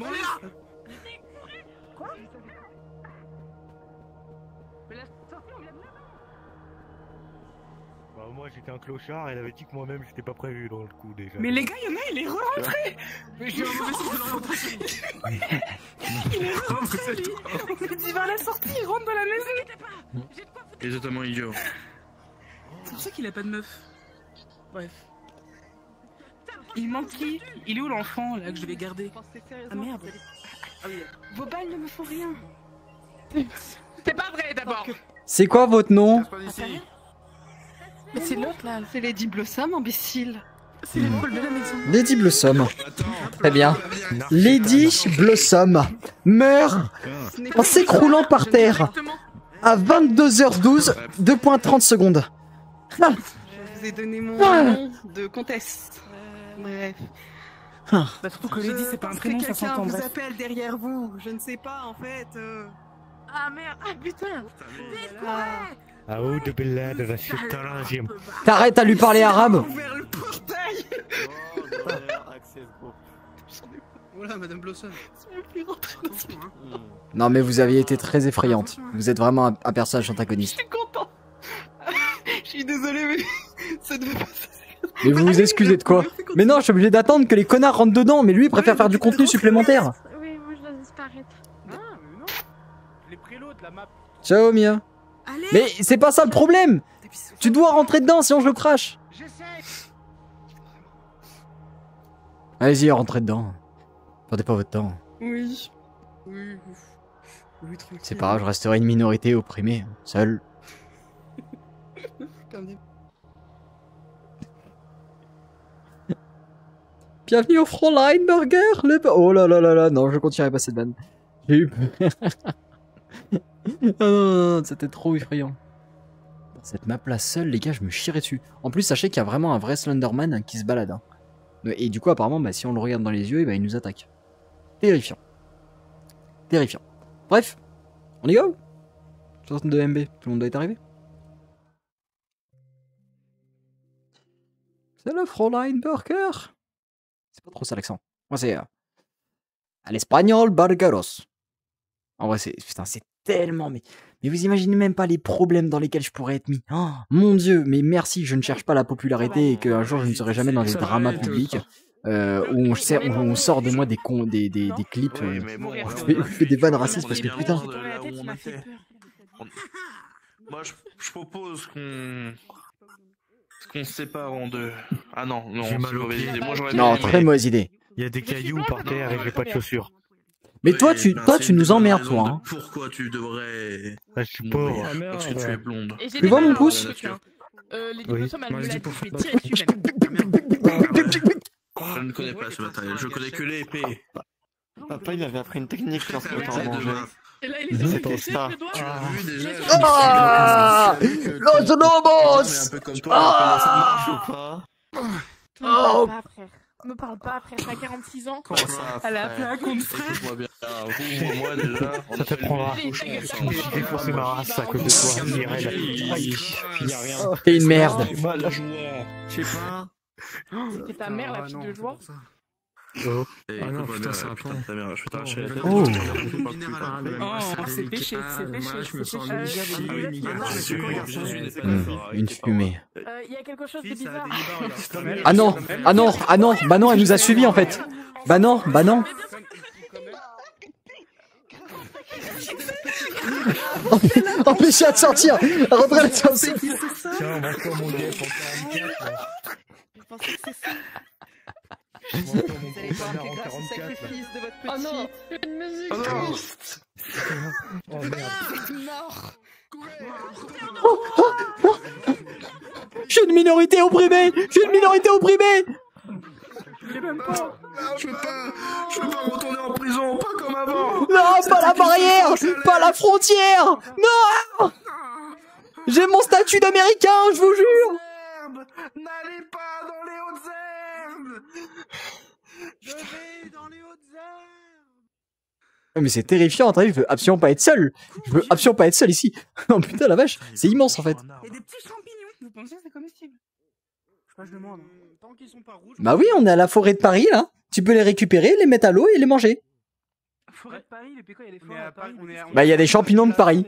Bah, moi j'étais un clochard, elle avait dit que moi-même j'étais pas prévu dans le coup déjà. Mais les gars, il y en a, il est re-rentré. Mais j'ai un mauvais souvenir de rentrer. Il est re-rentré. On lui dit va à la sortie, il rentre dans la maison. Il est totalement idiot. C'est pour ça qu'il a pas de meuf. Bref. Il manque qui? Il est où l'enfant là que je vais garder? Ah merde. Vos balles ne me font rien. C'est pas vrai d'abord. C'est quoi votre nom? Mais c'est l'autre là. C'est Lady Blossom, imbécile. C'est l'épaule de la maison. Lady Blossom. Très bien. Lady Blossom meurt en s'écroulant par terre à 22h12, 2.30 secondes. Je vous ai donné mon nom de comtesse. Bref. Bah surtout que Lady c'est pas un prénom, ça quelqu'un s'entend. vous Bref. appelle derrière vous. Je ne sais pas en fait. Ah merde, ah putain. Ah oh de bella de la chute. T'arrêtes à lui parler arabe. Ouvert le portail. Voilà, Madame Blossom. Non mais vous aviez été très effrayante. Vous êtes vraiment un personnage antagoniste. Je suis content. Je suis désolé, mais ça devait pas. Mais vous vous excusez de quoi? Mais non, je suis obligé d'attendre que les connards rentrent dedans, mais lui il préfère faire du contenu supplémentaire. Oui, moi je dois disparaître. Les prélots de la map. Ciao Mia. Mais c'est pas ça le problème. Tu dois rentrer dedans sinon je le crache. Allez-y, rentrez dedans. Perdez pas votre temps. Oui. Oui. Oui, tranquille. C'est pas grave, je resterai une minorité opprimée, seul. Comme des... Bienvenue au Fräulein Burger. Oh là là là là, non, je continuerai pas cette vanne. J'ai eu peur. Non, c'était trop effrayant. Dans cette map là seule, les gars, je me chierais dessus. En plus, sachez qu'il y a vraiment un vrai Slenderman qui se balade. Hein. Et du coup, apparemment, bah, si on le regarde dans les yeux, bah, il nous attaque. Terrifiant. Terrifiant. Bref, on y go. 62 MB, tout le monde doit être arrivé. C'est le Fräulein Burger. C'est pas trop ça l'accent. Moi, c'est à l'espagnol Burgeros. En vrai, c'est tellement... Mais vous imaginez même pas les problèmes dans lesquels je pourrais être mis. Oh, mon Dieu, mais merci, je ne cherche pas la popularité et qu'un jour je ne serai jamais dans des dramas publics où on sort de moi des clips où je fais des vannes racistes parce que putain... Moi, je propose qu'on se sépare en deux. Ah non, non, c'est une mauvaise idée. Moi, j'aurais Non, très mauvaise idée. Il y a des cailloux par terre et j'ai pas de chaussures. Mais toi, tu nous emmerdes, toi. Hein. Pourquoi tu devrais... Ah, je suis pauvre. Parce que tu es blonde. Tu vois mon pouce? Les diplômes, elle me l'a dit, je vais tirer dessus Je ne connais pas ce matériel, je connais que l'épée. Papa, il avait appris une technique lorsque t'en mangeais. Et là, il est C'était ça. Tu l'as vu déjà? Ah, Los Lobos! Un peu comme toi, comment ça marche ou pas? Oh, Me parle pas, frère, t'as 46 ans. Comment ça, Elle a frère? appelé un compte frère. Écoute-moi bien, moi déjà, on Ça a fait t'apprendra. le bouchon ensemble. J'ai défoncé ma race à cause de toi, Mirel. Il y a rien. T'es une merde. La joie. Je sais pas. C'était ta mère, la fille de joie. Oh. Ah non, putain, c'est un putain de ta mère, je vais t'arracher la tête. Oh. Oh, c'est péché, c'est péché, c'est péché. Une fumée. Il y a quelque chose de bizarre. Ah non, ah non, ah non, bah non, elle nous a suivis en fait. Bah non, bah non. Empêchez-la de sortir. Rentrez de sortir. Tiens, on va faire mon gars pour 44. Je pensais que c'est ça. Vous allez voir que grâce au sacrifice de votre petit... Oh non, une musique Oh non. triste. Oh merde. Je suis une minorité opprimée. Je suis une minorité opprimée. Je veux pas retourner en prison, pas comme avant. Non, pas la barrière, pas la frontière. Non. J'ai mon statut d'américain, je vous jure. N'allez pas dans les hautes herbes. Je vais dans les hautes herbes. Mais c'est terrifiant, attendez, je veux absolument pas être seul. Je veux absolument pas être seul ici. Oh putain la vache, c'est immense en fait. Et des petits champignons, vous pensez que c'est comestible? Je sais pas, je demande. Tant qu'ils sont pas rouges. Bah oui, on est à la forêt de Paris là. Tu peux les récupérer, les mettre à l'eau et les manger. Forêt de Paris, depuis quand il y a des forêts à Paris? Bah il y a des champignons de Paris.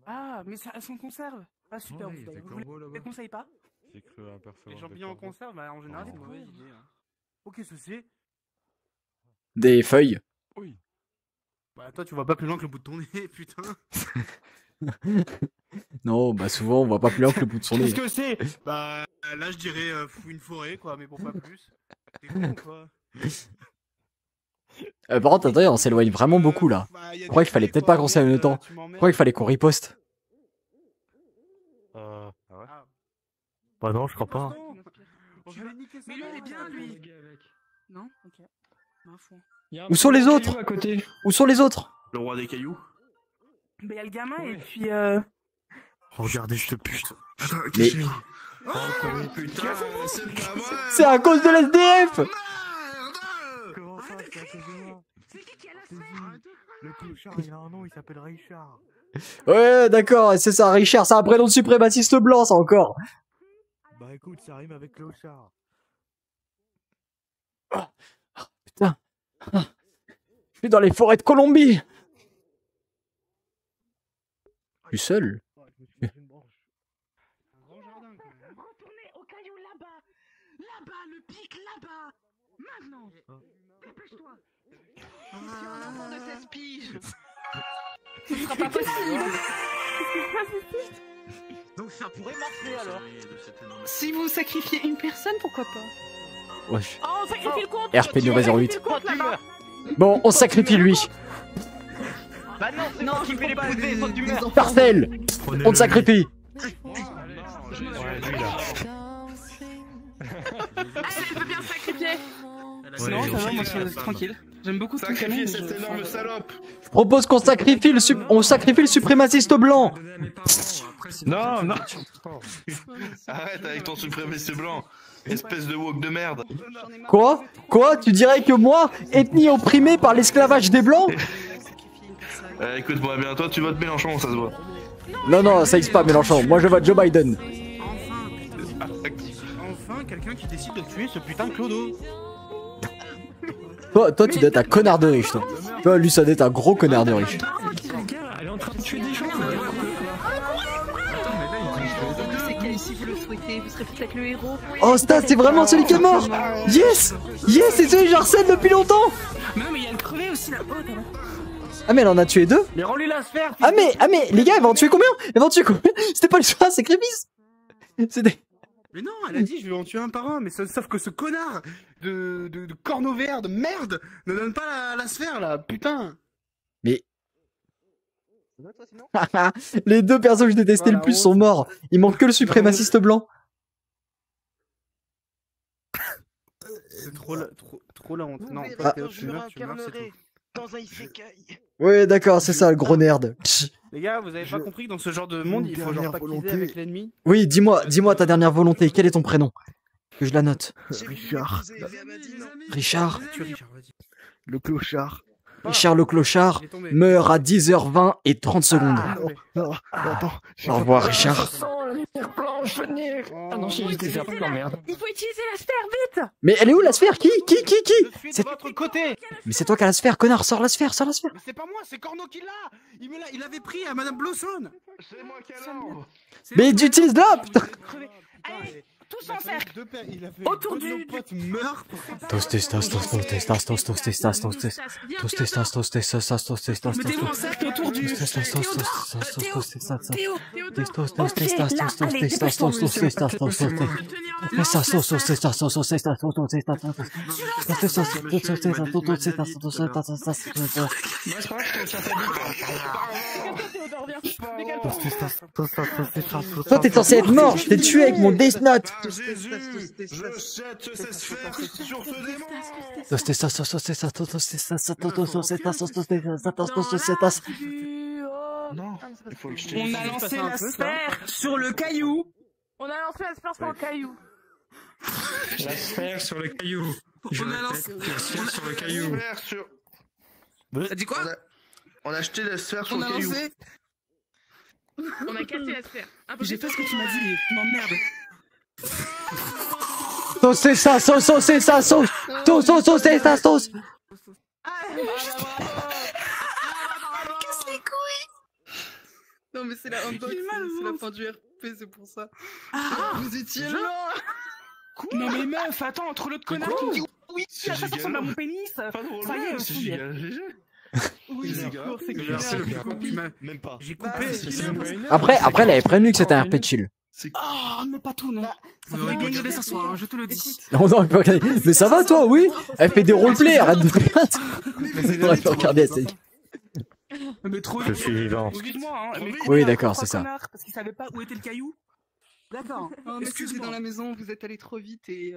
Ah, mais ça, elles sont en conserve. Ah super, Oui, vous les conseillez pas? J'ai cru apercevoir. Les champignons en conserve, bah en général, c'est une mauvaise idée. Ok, ceci. Des feuilles. Oui. Bah toi, tu vois pas plus loin que le bout de ton nez, putain. Non, bah souvent on voit pas plus loin que le bout de son nez. Qu'est-ce que c'est? Bah là, je dirais une forêt, quoi, mais pour pas plus. T'es con, quoi. Par contre, attendez, on s'éloigne vraiment beaucoup là. Je crois qu'il fallait peut-être pas qu'on s'éloigne le temps. Je crois qu'il fallait qu'on riposte. Ah ouais? Bah non, je crois pas. Mais lui, il est bien, lui. Non? Ok. Ma foi. Où sont les autres? Où sont les autres? Le roi des cailloux. Bah il y a le gamin et puis Regardez, je te pute. Attends, Mais- qu'est-ce que j'ai mis? Oh putain, c'est pas vrai. C'est à cause de l'SDF! Comment ça, c'est à cause de moi? c'est qui a la sphère? Le clochard, il a un nom, il s'appelle Richard. Ouais, d'accord, c'est ça, Richard, c'est un prénom de suprémaciste blanc, ça encore. Bah écoute, ça rime avec clochard. Putain. Je suis dans les forêts de Colombie. Je suis seul. Retournez au caillou là-bas. Là-bas, le pic là-bas. Maintenant. Dépêche-toi. Sur l'enfant de 16 piges. Ce sera pas possible. Donc ça pourrait marcher alors. Si vous sacrifiez une personne, pourquoi pas? Wesh. Oh, on sacrifie le compte. RP On 908. sacrifie le compte, là-bas. Bon, on sacrifie lui. Bah non, c'est moi qui vais les poser, toi tu meurs. Parcelle, on te sacrifie. Ouais, lui là. Allez, je veux bien me sacrifier. Non, ça va, moi je suis tranquille. J'aime beaucoup ce Sacrifiez canon. cette énorme salope. Je propose qu'on sacrifie on sacrifie le suprémaciste blanc. Non, non. Arrête avec ton suprémaciste blanc. Espèce de woke de merde. Quoi? Quoi? Tu dirais que moi, ethnie opprimée par l'esclavage des blancs? Écoute-moi bien, toi tu votes Mélenchon, ça se voit. Non, non, ça y est pas Mélenchon. Moi je vote Joe Biden. Enfin, quelqu'un qui décide de tuer ce putain de clodo. Toi, tu dois être un connard de riche, toi. Toi, lui, ça doit être un gros connard de riche. Elle est en train de tuer des gens. C'est quel si vous le souhaitez, vous serez peut-être le héros. Oh, Stas, c'est vraiment celui qui est mort. Yes. Yes, c'est celui que j'harcèle depuis longtemps. Mais non, mais il y a le crevé aussi là-haut. Ah, mais elle en a tué deux. Mais rends-lui la sphère. Ah, mais, les gars, ils vont en tuer combien? Ils vont en tuer combien? C'était pas le choix, sacrifice. C'était... Mais non, elle a dit je vais en tuer un par un, mais sauf que ce connard de corneau vert de merde ne donne pas la sphère là, putain. Mais... Les deux personnes que je détestais le plus sont morts. Il manque que le suprémaciste blanc. Trop la honte. Non, Ah. tu meurs, c'est tout. Dans un isekai. Ouais, d'accord, c'est ça, le gros nerd. Les gars, vous avez pas compris que dans ce genre de monde, il faut genre pactiser avec l'ennemi. Oui, dis-moi ta dernière volonté. Quel est ton prénom? Que je la note. Richard. Richard. Tu Richard, vas-y. Le clochard. Richard le clochard meurt à 10h20 et 30 secondes. Attends. Au revoir, Richard. La lumière blanche, venir. Ah non, j'ai juste des herbes, non, merde. Il faut utiliser la sphère, vite. Mais elle est où la sphère? Qui? C'est de votre côté. Mais c'est toi qui as la sphère, connard, sors la sphère. Mais c'est pas moi, c'est Corno qui l'a. Il avait pris à Madame Blossom. C'est moi qui ai Mais utilise-la, putain. Allez, tous en cercle. Autour du pote meurt. Mettez-vous en cercle autour du... Toi, t'es censé être mort, je t'ai tué avec mon Death Note. Je jette ces sphères sur ce démon. Non, il faut que je te On a lancé la sphère sur le caillou. On a lancé la sphère sur le caillou. La sphère sur le caillou. On a lancé La sphère sur le caillou. T'as dit quoi? On a jeté la sphère sur On le a caillou. lancé. On a cassé la sphère. J'ai fait ce que tu m'as dit, tu m'emmerdes. Sauce, ça, sauce, sauce, ça, sauce. Sauce, sauce, sauce, ça, sauce. Casse les couilles. Non mais c'est la unbox, c'est la fin du RP, c'est pour ça. Vous étiez là. Non mais meuf, attends, entre l'autre connard qui me dit oui, ça ressemble à mon pénis. Ça y est, C'est fouille. giga GG. Oui, d'accord, c'est que Même pas. J'ai coupé. Après, elle avait prévenu que c'était un RP chill. Ah, mais pas tout, non. Ça va regarder ce soir, hein, je te le dis. Non, non, elle peut regarder. Mais ça va, toi, oui? Elle fait des roleplays, arrête de faire. Elle peut regarder, elle sait. Mais trop Je suis vivant. Excuse-moi, hein. mais Oui, connard, d'accord, trois c'est ça. connards, parce qu'ils savaient pas où était le caillou. D'accord. Oh, mais c'était dans la maison, vous êtes allé trop vite et...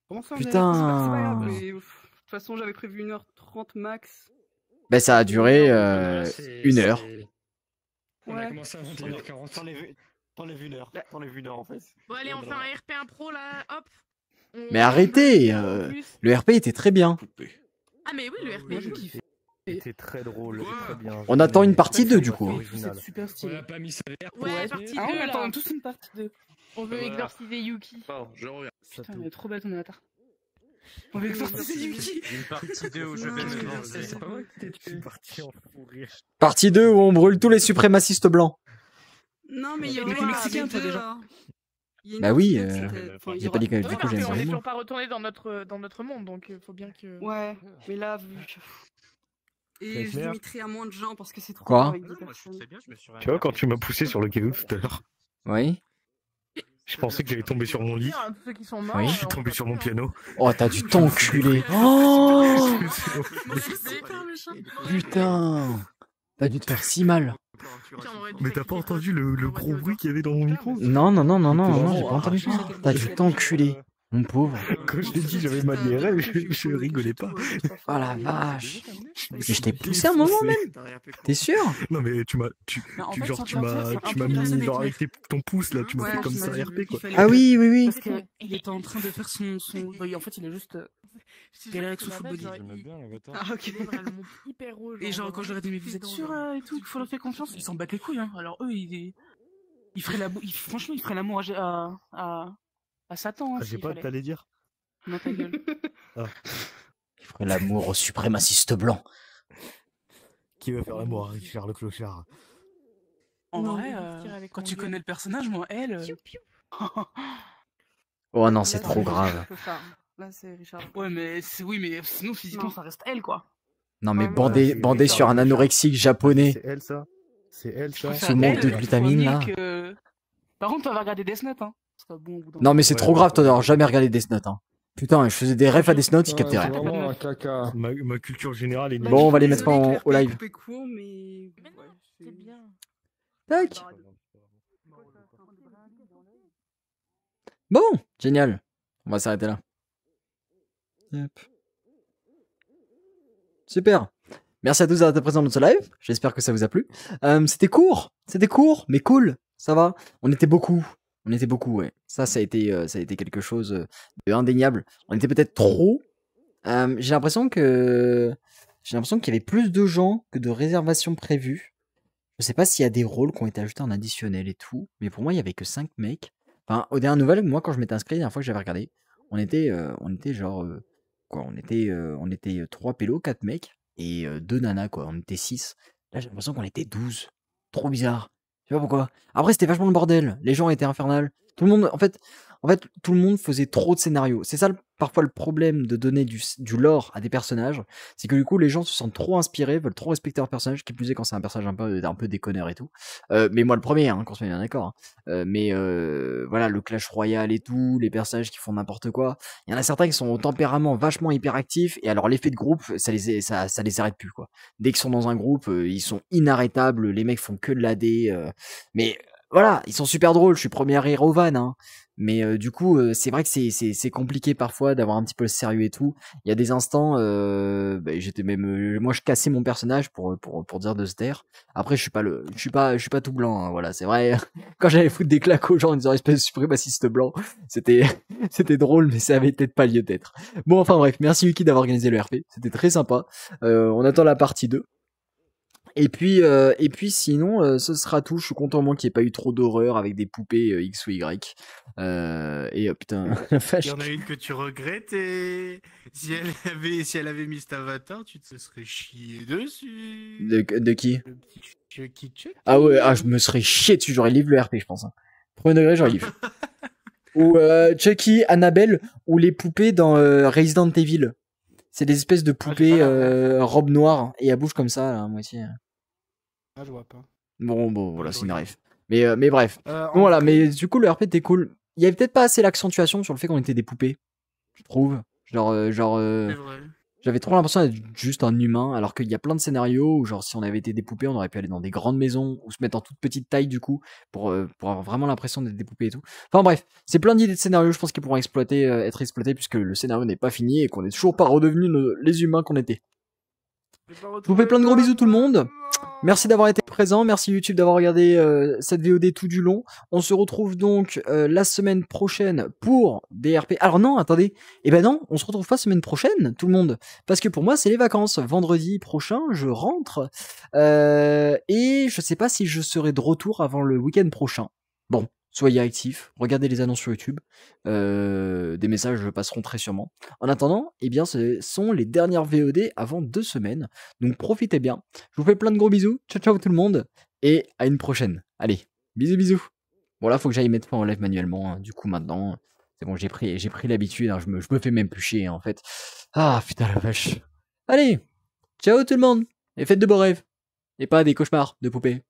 Comment ça, Putain. C'est pas grave, mais de toute façon, j'avais prévu 1h30 max. Ben, ça a duré 1 heure. On a Ouais. commencé à 21h40. T'enlèves une heure. T'enlèves une heure en fait. Bon, allez, on fait un RP impro là, hop. Mais arrêtez, le RP était très bien. Ah, mais oui, le RP. Je kiffe. C'était très drôle, très bien. On attend une partie 2 du coup. C'est super On stylé. a pas mis ça vert. Ouais, partie 2 Ah, on là. attend tous une partie 2. On veut exorciser Yuki. Pardon, je reviens. Putain, elle est trop bête, on est à tard. On veut exorciser Yuki. Une partie 2 où je vais me lancer. C'est pas vrai que Je suis parti en fou rire. Partie 2 où on brûle tous les suprémacistes blancs. Non, mais il y Mais a t'es mexicain, toi, déjà. Bah oui, j'ai j'ai pas dit que du coup j'aime On pas est les toujours mots. pas retourné dans notre monde, donc faut bien que... Ouais, mais là, vu que... Et je clair. limiterai à moins de gens parce que c'est trop Quoi tard avec 10 personnes. Tu vois, quand tu m'as poussé sur le caillou tout à l'heure, Oui. je pensais que j'allais tomber sur mon lit. Tous ceux qui sont morts, Oui. Je suis tombé sur mon piano. Oh, t'as dû t'enculer. Oh Super méchant. putain. T'as dû te faire si mal. Mais t'as pas entendu le gros bruit qu'il y avait dans mon micro? Non, non, non, non, non, non, j'ai pas entendu. T'as dû t'enculer, mon pauvre. Quand je t'ai dit j'avais mal IRL, je rigolais pas. Oh la vache. Mais je t'ai poussé un moment même. T'es sûr? Non mais tu m'as mis genre avec ton pouce là, tu m'as Ouais, fait comme tu ça m'as dit RP quoi. qu'il fallait Ah oui, oui, oui. Parce qu'il était en train de faire son... En fait, il a juste... galéré avec son full body. J'aimais bien l'avatar. Ah, ok. hyper rouge. Et genre, quand je leur ai dit, mais vous êtes sûr et tout, il faut leur faire confiance, ils s'en battent les couilles, hein. Alors eux, ils feraient franchement, ils feraient l'amour à Satan, hein, Ah, j'ai s'il pas, fallait. t'allais dire. Non, ta gueule. Il ferait l'amour aux suprémacistes blancs. Qui veut faire l'amour à Richard le clochard? En Non, vrai, mais tire avec quand mon tu gueule. connais le personnage, moi, elle... Oh non, c'est trop grave. Là, c'est Richard. Ouais, mais oui, mais sinon, physiquement, Non. ça reste elle, quoi. Non mais Ouais, bandé sur un anorexique japonais C'est elle ça? C'est elle ça? sous manque de glutamine là. Par contre, tu vas regarder Death Note, hein. Parce que bon, au bout d'un Non mais c'est Ouais, trop ouais, grave toi ouais. d'avoir jamais regardé Death Note hein. Putain, je faisais des refs à Death Note, ils captaient rien. Vraiment un caca. Ma culture générale est nulle. Bon, on va les mettre au live. Coupé court, mais... Mais non, c'est bien. Tac. Bon, génial. On va s'arrêter là. Yep. Super. Merci à tous d'avoir été présents dans ce live. J'espère que ça vous a plu. C'était court, mais cool. Ça va. On était beaucoup. On était beaucoup, ouais. Ça a été quelque chose de indéniable. On était peut-être trop. J'ai l'impression qu'il y avait plus de gens que de réservations prévues. Je sais pas s'il y a des rôles qui ont été ajoutés en additionnel et tout, mais pour moi, il y avait que 5 mecs. Enfin, aux dernières nouvelles, moi, quand je m'étais inscrit, la dernière fois que j'avais regardé, on était genre, quoi, on était 3 pélos, 4 mecs, et 2 nanas, quoi. On était 6. Là, j'ai l'impression qu'on était 12. Trop bizarre. Je sais pas pourquoi. Après, c'était vachement le bordel. Les gens étaient infernales. Tout le monde, en fait, tout le monde faisait trop de scénarios. C'est ça, parfois, le problème de donner du lore à des personnages. C'est que du coup, les gens se sentent trop inspirés, veulent trop respecter leur personnage, qui plus est quand c'est un personnage un peu déconneur et tout. Mais moi, le premier, hein, qu'on soit bien d'accord. Hein. Voilà, le Clash Royale et tout, les personnages qui font n'importe quoi. Il y en a certains qui sont au tempérament vachement hyperactif, et alors l'effet de groupe, ça les arrête plus, quoi. Dès qu'ils sont dans un groupe, ils sont inarrêtables, les mecs font que de l'AD. Mais voilà, ils sont super drôles, je suis premier à rire au van, hein. Mais du coup, c'est vrai que c'est compliqué parfois d'avoir un petit peu le sérieux et tout. Il y a des instants, j'étais même, moi je cassais mon personnage pour dire de se taire. Après, je suis pas tout blanc, hein, voilà, c'est vrai. Quand j'allais foutre des claques aux gens en disant espèce de suprémaciste blanc, c'était drôle, mais ça avait peut-être pas lieu d'être. Bon, enfin bref, merci Yuki d'avoir organisé le RP, c'était très sympa. On attend la partie 2. Et puis sinon, ce sera tout. Je suis content au moins qu'il n'y ait pas eu trop d'horreur avec des poupées X ou Y. Putain, la vache. Il y en a une que tu regrettes et si elle avait mis cet avatar, tu te serais chié dessus. De qui? Le petit Chucky. Ah ouais, je me serais chié dessus. J'aurais livré le RP, je pense. Hein. Premier degré, j'aurais livré. Ou Chucky, Annabelle, ou les poupées dans Resident Evil. C'est des espèces de poupées robe noire et à bouche comme ça, là, à moitié. Ah, je vois pas. Bon, voilà, c'est une ref. Mais bref. Bon, voilà, mais du coup, le RP était cool. Il y avait peut-être pas assez l'accentuation sur le fait qu'on était des poupées, je trouve. Genre, C'est vrai. j'avais trop l'impression d'être juste un humain, alors qu'il y a plein de scénarios où, genre, si on avait été des poupées, on aurait pu aller dans des grandes maisons ou se mettre en toute petite taille, du coup, pour avoir vraiment l'impression d'être des poupées et tout. Enfin bref, c'est plein d'idées de scénarios, je pense, qui pourront être exploités puisque le scénario n'est pas fini et qu'on n'est toujours pas redevenus les humains qu'on était. Je vous fais plein de gros bisous tout le monde. Merci d'avoir été présent, merci YouTube d'avoir regardé cette VOD tout du long. On se retrouve donc la semaine prochaine pour des RP. Alors non, attendez. Eh ben non, on se retrouve pas semaine prochaine, tout le monde. Parce que pour moi, c'est les vacances. Vendredi prochain, je rentre. Et je sais pas si je serai de retour avant le week-end prochain. Bon, soyez actifs, regardez les annonces sur YouTube. Des messages passeront très sûrement. En attendant, eh bien, ce sont les dernières VOD avant 2 semaines. Donc profitez bien. Je vous fais plein de gros bisous. Ciao ciao tout le monde. Et à une prochaine. Allez, bisous. Bon là, faut que j'aille mettre fin en live manuellement. Hein. Du coup, maintenant, c'est bon, j'ai pris l'habitude. Hein. Je me fais même plus chier, en fait. Ah, putain la vache. Allez, ciao tout le monde. Et faites de beaux rêves. Et pas des cauchemars de poupées.